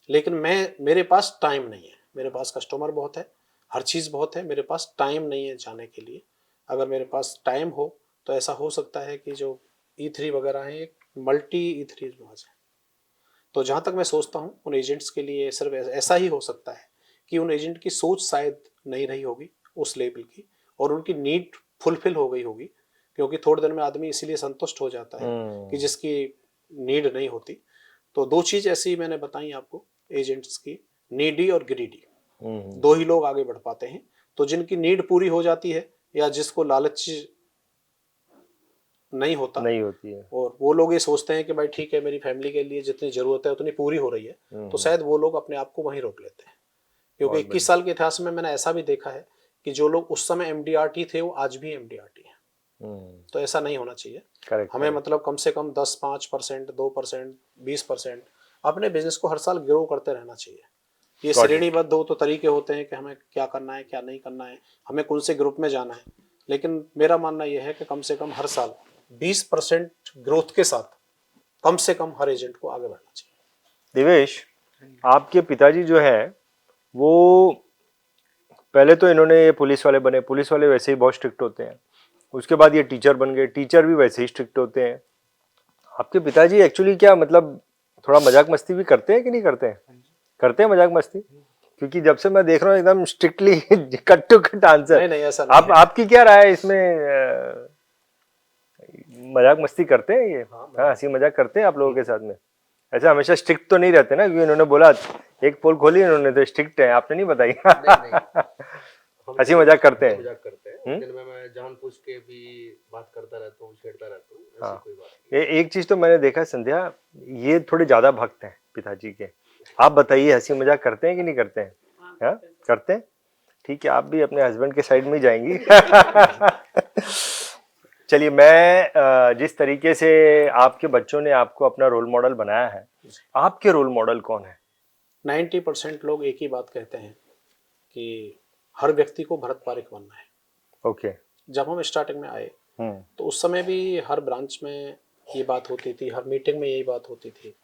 लेकिन मेरे पास टाइम नहीं है। मेरे पास कस्टमर बहुत है, हर चीज़ बहुत है, मेरे पास टाइम नहीं है जाने के लिए। अगर मेरे पास टाइम हो तो ऐसा हो सकता है कि जो E3 वगैरह हैं एक मल्टी E3 में आ जाए। तो जहाँ तक मैं सोचता हूँ उन एजेंट्स के लिए सिर्फ ऐसा ही हो सकता है कि उन एजेंट की सोच शायद नहीं रही होगी उस लेवल की, और उनकी नीड फुलफिल हो गई होगी, क्योंकि थोड़े दिन में आदमी इसीलिए संतुष्ट हो जाता है कि जिसकी नीड नहीं होती। तो 2 चीज़ ऐसी मैंने बताई आपको एजेंट्स की, नीडी और ग्रीडी। 2 ही लोग आगे बढ़ पाते हैं। तो जिनकी नीड पूरी हो जाती है, या जिसको लालच नहीं होती है और वो लोग ये सोचते हैं कि भाई ठीक है मेरी फैमिली के लिए जितनी जरूरत है उतनी पूरी हो रही है, तो शायद वो लोग अपने आप को वहीं रोक लेते हैं। क्योंकि 21 साल के इतिहास में मैंने ऐसा भी देखा है कि जो लोग उस समय MDRT थे वो आज भी MDRT है। तो ऐसा नहीं होना चाहिए। हमें मतलब कम से कम 10-5%, 2%, 20% अपने बिजनेस को हर साल ग्रो करते रहना चाहिए। ये श्रेणीबद्ध दो तो तरीके होते हैं कि हमें क्या करना है क्या नहीं करना है, हमें कौन से ग्रुप में जाना है, लेकिन मेरा मानना यह है कि कम से कम हर साल 20% ग्रोथ के साथ कम से कम हर एजेंट को आगे बढ़ना चाहिए। देवेश, आपके पिताजी जो है वो पहले तो इन्होंने पुलिस वाले बने, पुलिस वाले वैसे ही बहुत स्ट्रिक्ट होते हैं, उसके बाद ये टीचर बन गए, टीचर भी वैसे ही स्ट्रिक्ट होते हैं। आपके पिताजी एक्चुअली क्या मतलब थोड़ा मजाक मस्ती भी करते हैं कि नहीं करते हैं? करते हैं मजाक मस्ती? क्योंकि जब से मैं देख रहा हूँ एकदम strictly cut to cut answer. नहीं, ऐसा नहीं है। आपकी क्या राय है इसमें? मजाक मस्ती करते हैं ये? हाँ, हंसी मजाक करते हैं आप लोगों के साथ में? ऐसा हमेशा स्ट्रिक्ट तो नहीं रहते ना, क्योंकि इन्होंने बोला एक पोल खोली इन्होंने तो स्ट्रिक्ट है, आपने नहीं बताई। हंसी मजाक करते हैं। दिन में मैं जानबूझ के भी बात करता रहता हूँ, छेड़ता रहता हूँ, ऐसी कोई बात नहीं। एक चीज तो मैंने देखा संध्या, ये थोड़े ज्यादा भक्त हैं पिताजी के। आप बताइए हंसी मजाक करते हैं कि नहीं करते हैं? हाँ, करते हैं। ठीक है, आप भी अपने हस्बैंड के साइड में ही जाएंगी। चलिए, मैं जिस तरीके से आपके बच्चों ने आपको अपना रोल मॉडल बनाया है, आपके रोल मॉडल कौन है? 90% लोग एक ही बात कहते हैं कि हर व्यक्ति को भरत पारिक बनना है। ओके। जब हम स्टार्टिंग में आए तो उस समय भी हर ब्रांच में ये बात होती थी, हर मीटिंग में यही बात होती थी।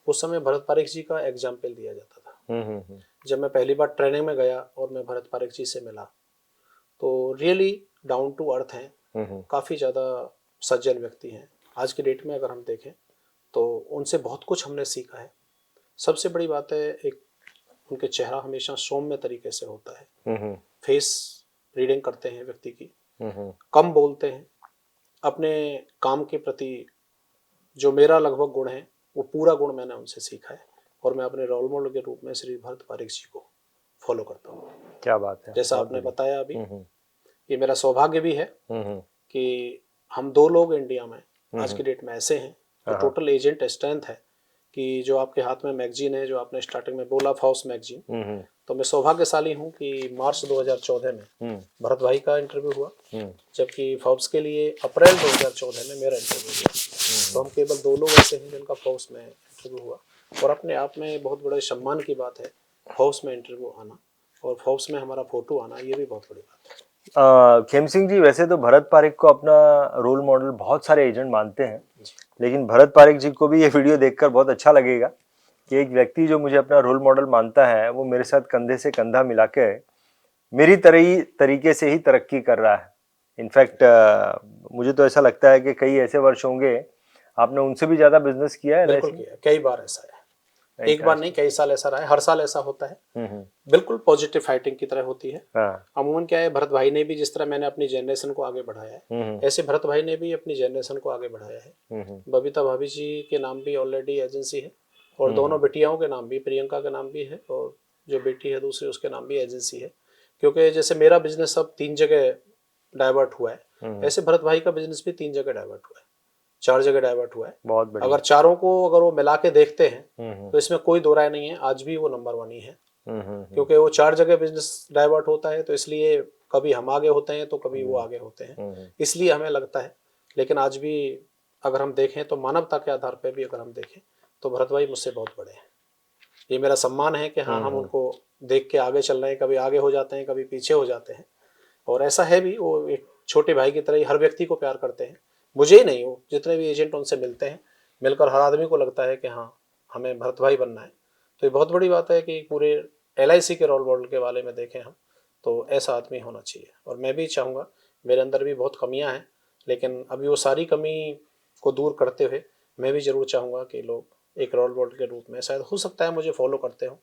उस समय भरत पारिक जी का एग्जाम्पल दिया जाता था। जब मैं पहली बार ट्रेनिंग में गया और मैं भरत पारिक जी से मिला तो रियली डाउन टू अर्थ हैं, काफ़ी ज़्यादा सज्जन व्यक्ति हैं। आज की डेट में अगर हम देखें तो उनसे बहुत कुछ हमने सीखा है। सबसे बड़ी बात है, एक उनके चेहरा हमेशा सौम्य तरीके से होता है, फेस रीडिंग करते हैं व्यक्ति की, कम बोलते हैं, अपने काम के प्रति जो मेरा लगभग गुण है वो पूरा गुण मैंने उनसे सीखा है और मैं अपने रोल मॉडल के रूप में श्री भरत पारिक जी को फॉलो करता हूँ। क्या बात है, जैसा आपने बताया अभी, ये मेरा सौभाग्य भी है कि हम 2 लोग इंडिया में आज की डेट में ऐसे हैं तो टोटल एजेंट स्ट्रेंथ है कि जो आपके हाथ में मैगजीन है, जो आपने स्टार्टिंग में बोला फाउस मैगजीन, तो मैं सौभाग्यशाली हूँ कि मार्च 2014 में भरत भाई का इंटरव्यू हुआ, जबकि फाउस के लिए अप्रैल 2014 में मेरा इंटरव्यू हुआ। तो हम केवल 2 लोग ऐसे हैं जिनका फाउस में इंटरव्यू हुआ और अपने आप में बहुत बड़े सम्मान की बात है फाउस में इंटरव्यू आना और फाउस में हमारा फोटो आना, ये भी बहुत बड़ी बात है। खेम सिंह जी, वैसे तो भरत पारिक को अपना रोल मॉडल बहुत सारे एजेंट मानते हैं, लेकिन भरत पारिक जी को भी ये वीडियो देखकर बहुत अच्छा लगेगा कि एक व्यक्ति जो मुझे अपना रोल मॉडल मानता है वो मेरे साथ कंधे से कंधा मिला के मेरी तरीके से ही तरक्की कर रहा है। इनफैक्ट मुझे तो ऐसा लगता है कि कई ऐसे वर्ष होंगे आपने उनसे भी ज्यादा बिजनेस किया है। बिल्कुल किया, कई बार ऐसा है, एक बार नहीं कई साल ऐसा रहा है, हर साल ऐसा होता है। बिल्कुल पॉजिटिव फाइटिंग की तरह होती है। अमूमन क्या है, भरत भाई ने भी जिस तरह मैंने अपनी जनरेशन को आगे बढ़ाया है, ऐसे भरत भाई ने भी अपनी जनरेशन को आगे बढ़ाया है। बबीता भाभी जी के नाम भी ऑलरेडी एजेंसी है और दोनों बेटियाओं के नाम भी, प्रियंका का नाम भी है और जो बेटी है दूसरी उसके नाम भी एजेंसी है। क्योंकि जैसे मेरा बिजनेस अब 3 जगह डाइवर्ट हुआ है, ऐसे भरत भाई का बिजनेस भी 3 जगह डाइवर्ट हुआ है, 4 जगह डाइवर्ट हुआ है। बहुत बढ़िया। अगर चारों को अगर वो मिला के देखते हैं तो इसमें कोई दो राय नहीं है, आज भी वो नंबर 1 ही है। क्योंकि वो 4 जगह बिजनेस डाइवर्ट होता है तो इसलिए कभी हम आगे होते हैं तो कभी वो आगे होते हैं, इसलिए हमें लगता है। लेकिन आज भी अगर हम देखें तो मानवता के आधार पर भी अगर हम देखें तो भरत भाई मुझसे बहुत बड़े हैं। ये मेरा सम्मान है कि हाँ, हम उनको देख के आगे चल रहे हैं, कभी आगे हो जाते हैं, कभी पीछे हो जाते हैं। और ऐसा है भी, वो एक छोटे भाई की तरह ही हर व्यक्ति को प्यार करते हैं, मुझे ही नहीं, वो जितने भी एजेंट उनसे मिलते हैं, मिलकर हर आदमी को लगता है कि हाँ हमें भरत भाई बनना है। तो ये बहुत बड़ी बात है कि पूरे LIC के रोल मॉडल के बारे में देखें हम तो ऐसा आदमी होना चाहिए। और मैं भी चाहूँगा, मेरे अंदर भी बहुत कमियाँ हैं, लेकिन अभी वो सारी कमी को दूर करते हुए मैं भी ज़रूर चाहूँगा कि लोग एक रोल मॉडल के रूप में, शायद हो सकता है मुझे फॉलो करते हो,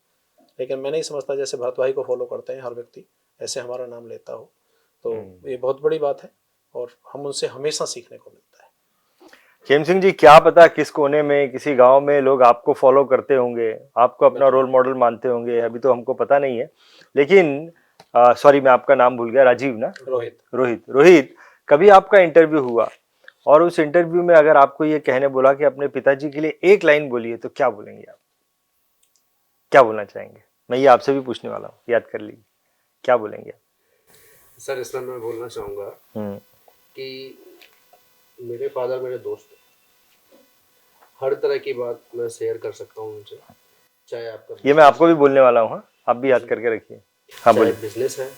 लेकिन मैं नहीं समझता जैसे भरत भाई को फॉलो करते हैं हर व्यक्ति ऐसे हमारा नाम लेता हो। तो ये बहुत बड़ी बात है और हम उनसे हमेशा सीखने को मिलता है। खेम सिंह जी, क्या पता किस कोने में, किसी गांव में लोग आपको फॉलो करते होंगे, आपको अपना रोल मॉडल मानते होंगे, अभी तो हमको पता नहीं है। लेकिन सॉरी, मैं आपका नाम भूल गया, राजीव ना? रोहित। कभी आपका इंटरव्यू हुआ और उस इंटरव्यू में अगर आपको ये कहने बोला कि अपने पिताजी के लिए एक लाइन बोलिए, तो क्या बोलेंगे आप? क्या बोलना चाहेंगे? मैं ये आपसे भी पूछने वाला हूँ, याद कर लीजिए, क्या बोलेंगे आप? सर इसमें मैं बोलना चाहूँगा कि मेरे फादर मेरे दोस्त, हर तरह की बात मैं शेयर कर सकता हूँ उनसे, चाहे आपका, ये मैं आपको भी बोलने वाला हूँ, आप भी याद करके रखिए। हाँ बोलिए। चाहे बिजनेस है,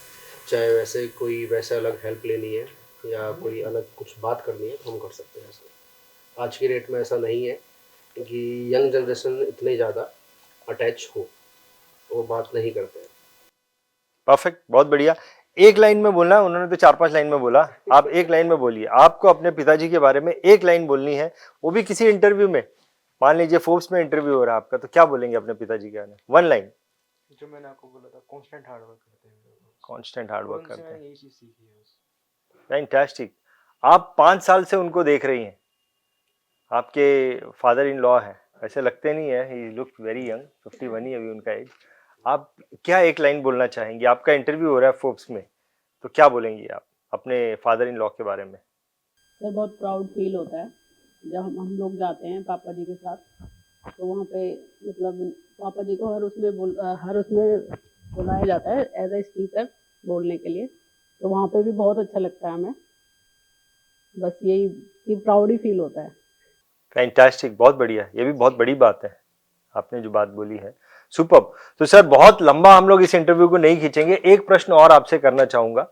चाहे वैसे कोई वैसे अलग हेल्प लेनी है या कोई अलग कुछ बात करनी है, तो हम कर सकते हैं ऐसा। आज की डेट में ऐसा नहीं है कि यंग जनरेशन इतने ज़्यादा अटैच हो, वो बात नहीं करते हैं। परफेक्ट, बहुत बढ़िया। एक लाइन में बोलना है, उन्होंने तो 4-5 लाइन में बोला, आप एक लाइन में बोलिए। आपको अपने पिताजी के बारे में एक लाइन बोलनी है, वो भी किसी इंटरव्यू में। मान लीजिए फोर्ब्स में इंटरव्यू हो रहा है आपका, तो क्या बोलेंगे अपने पिताजी के बारे में? 1 लाइन। जो मैंने आपको बोला था, कांस्टेंट हार्ड वर्क करते हैं। कांस्टेंट हार्ड वर्क करते हैं, यही चीज सीखी है। फैंटास्टिक। आप 5 साल से उनको देख रही हैं, आपके फादर इन लॉ है, ऐसे लगते नहीं है, ही लुक वेरी यंग, 51 ही अभी उनका एज। आप क्या एक लाइन बोलना चाहेंगे? आपका इंटरव्यू हो रहा है फोर्ब्स में, तो क्या बोलेंगी आप अपने फादर इन लॉ के बारे में? सर बहुत प्राउड फील होता है जब हम लोग जाते हैं पापा जी के साथ, तो वहाँ पे मतलब पापा जी को हर उसमें बुलाया जाता है एज ए स्पीकर बोलने के लिए, तो वहाँ पे भी बहुत अच्छा लगता है हमें। बस यही प्राउड ही फील होता है। फैंटास्टिक, बहुत बढ़िया, ये भी बहुत बड़ी बात है आपने जो बात बोली है, सुपर्ब। तो सर बहुत लंबा हम लोग इस इंटरव्यू को नहीं खींचेंगे, एक प्रश्न और आपसे करना चाहूंगा।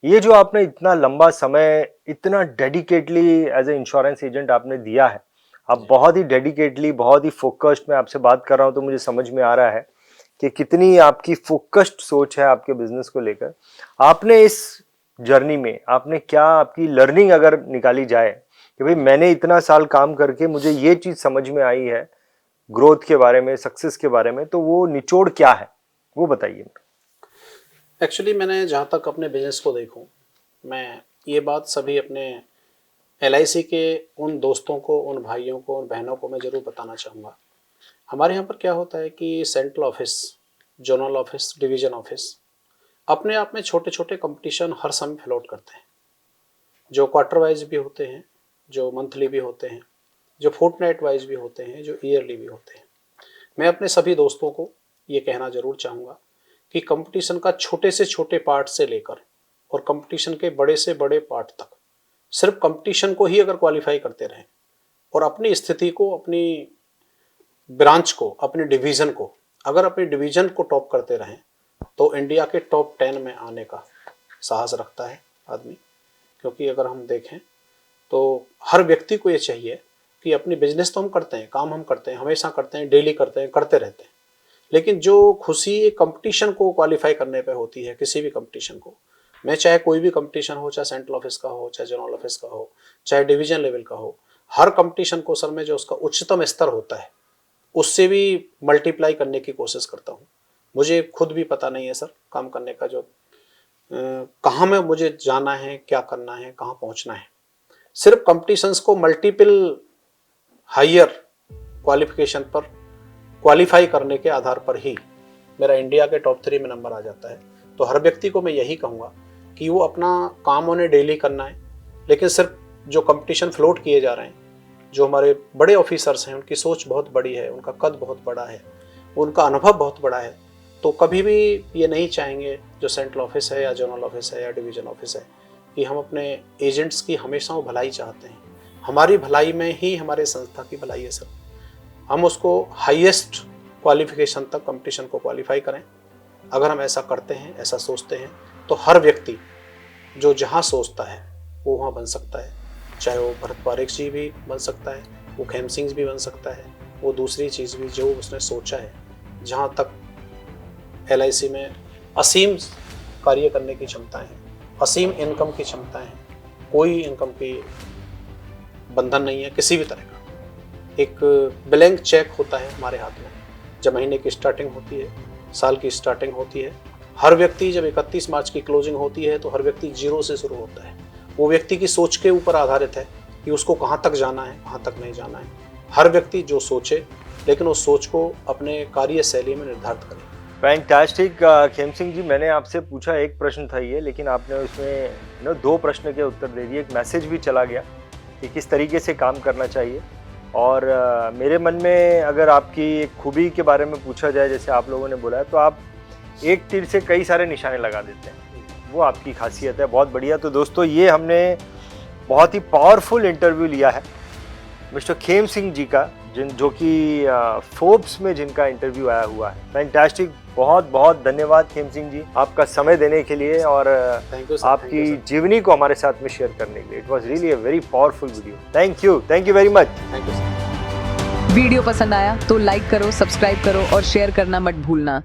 ये जो आपने इतना लंबा समय इतना dedicatedly as a insurance agent आपने दिया है, आप बहुत ही डेडिकेटली, बहुत ही फोकस्ड, मैं आपसे बात कर रहा हूं तो मुझे समझ में आ रहा है कि कितनी आपकी फोकस्ड सोच है आपके बिजनेस को लेकर। आपने इस जर्नी में आपने क्या आपकी लर्निंग अगर निकाली जाए कि भाई मैंने इतना साल काम करके मुझे ये चीज समझ में आई है ग्रोथ के बारे में, सक्सेस के बारे में, तो वो निचोड़ क्या है, वो बताइए। एक्चुअली मैंने जहाँ तक अपने बिजनेस को देखूं, मैं ये बात सभी अपने LIC के उन दोस्तों को, उन भाइयों को, उन बहनों को मैं ज़रूर बताना चाहूँगा। हमारे यहाँ पर क्या होता है कि central office, zonal office, division office अपने आप में छोटे छोटे कंपटीशन हर समय फ्लोट करते हैं, जो क्वार्टर वाइज भी होते हैं, जो मंथली भी होते हैं, जो फोर्टनाइट वाइज भी होते हैं, जो ईयरली भी होते हैं। मैं अपने सभी दोस्तों को ये कहना ज़रूर चाहूँगा कि कंपटीशन का छोटे से छोटे पार्ट से लेकर और कंपटीशन के बड़े से बड़े पार्ट तक सिर्फ कंपटीशन को ही अगर क्वालिफाई करते रहें और अपनी स्थिति को, अपनी ब्रांच को, अपने डिवीज़न को, अगर अपने डिवीज़न को टॉप करते रहें तो इंडिया के टॉप 10 में आने का साहस रखता है आदमी। क्योंकि अगर हम देखें तो हर व्यक्ति को ये चाहिए कि अपनी बिजनेस तो हम करते हैं, काम हम करते हैं, हमेशा करते हैं, डेली करते हैं, करते रहते हैं, लेकिन जो खुशी एक कंपटीशन को क्वालिफाई करने पे होती है, किसी भी कंपटीशन को, मैं चाहे कोई भी कंपटीशन हो, चाहे सेंट्रल ऑफिस का हो, चाहे जनरल ऑफिस का हो, चाहे डिवीजन लेवल का हो, हर कंपटीशन को सर में जो उसका उच्चतम स्तर होता है उससे भी मल्टीप्लाई करने की कोशिश करता हूँ। मुझे खुद भी पता नहीं है सर काम करने का जो कहाँ में मुझे जाना है, क्या करना है, कहाँ पहुँचना है। सिर्फ कंपटीशंस को मल्टीपल हायर क्वालिफिकेशन पर क्वालिफाई करने के आधार पर ही मेरा इंडिया के टॉप 3 में नंबर आ जाता है। तो हर व्यक्ति को मैं यही कहूँगा कि वो अपना काम उन्हें डेली करना है, लेकिन सिर्फ जो कंपटीशन फ्लोट किए जा रहे हैं, जो हमारे बड़े ऑफिसर्स हैं, उनकी सोच बहुत बड़ी है, उनका कद बहुत बड़ा है, उनका अनुभव बहुत बड़ा है, तो कभी भी ये नहीं चाहेंगे जो सेंट्रल ऑफिस है या जनरल ऑफिस है या डिवीजन ऑफिस है कि हम अपने एजेंट्स की हमेशा वो भलाई चाहते हैं। हमारी भलाई में ही हमारे संस्था की भलाई है सर। हम उसको हाईएस्ट क्वालिफिकेशन तक कंपटीशन को क्वालिफाई करें। अगर हम ऐसा करते हैं, ऐसा सोचते हैं, तो हर व्यक्ति जो जहाँ सोचता है वो वहाँ बन सकता है। चाहे वो भरत पारेख जी भी बन सकता है, वो खेम सिंह भी बन सकता है, वो दूसरी चीज़ भी जो उसने सोचा है। जहाँ तक LIC में असीम कार्य करने की क्षमताएं हैं, असीम इनकम की क्षमताएं हैं, कोई इनकम की बंधन नहीं है किसी भी तरह का। एक ब्लैंक चेक होता है हमारे हाथ में जब महीने की स्टार्टिंग होती है, साल की स्टार्टिंग होती है। हर व्यक्ति जब 31 मार्च की क्लोजिंग होती है तो हर व्यक्ति 0 से शुरू होता है। वो व्यक्ति की सोच के ऊपर आधारित है कि उसको कहाँ तक जाना है, कहाँ तक नहीं जाना है। हर व्यक्ति जो सोचे, लेकिन उस सोच को अपने कार्यशैली में निर्धारित करे। फैंटास्टिक खेम सिंह जी, मैंने आपसे पूछा एक प्रश्न था ये, लेकिन आपने उसमें 2 प्रश्न के उत्तर दे दिए, एक मैसेज भी चला गया कि किस तरीके से काम करना चाहिए। और मेरे मन में अगर आपकी एक खूबी के बारे में पूछा जाए, जैसे आप लोगों ने बोला है, तो आप एक तीर से कई सारे निशाने लगा देते हैं, वो आपकी खासियत है। बहुत बढ़िया। तो दोस्तों, ये हमने बहुत ही पावरफुल इंटरव्यू लिया है मिस्टर खेम सिंह जी का, जो कि फोर्ब्स में जिनका इंटरव्यू आया हुआ है। फैंटास्टिक। बहुत बहुत धन्यवाद खेम सिंह जी, आपका समय देने के लिए और आपकी जीवनी को हमारे साथ में शेयर करने के लिए। It was really a very powerful video. Thank you very much. Thank you sir. Video पसंद आया तो लाइक करो, सब्सक्राइब करो और शेयर करना मत भूलना।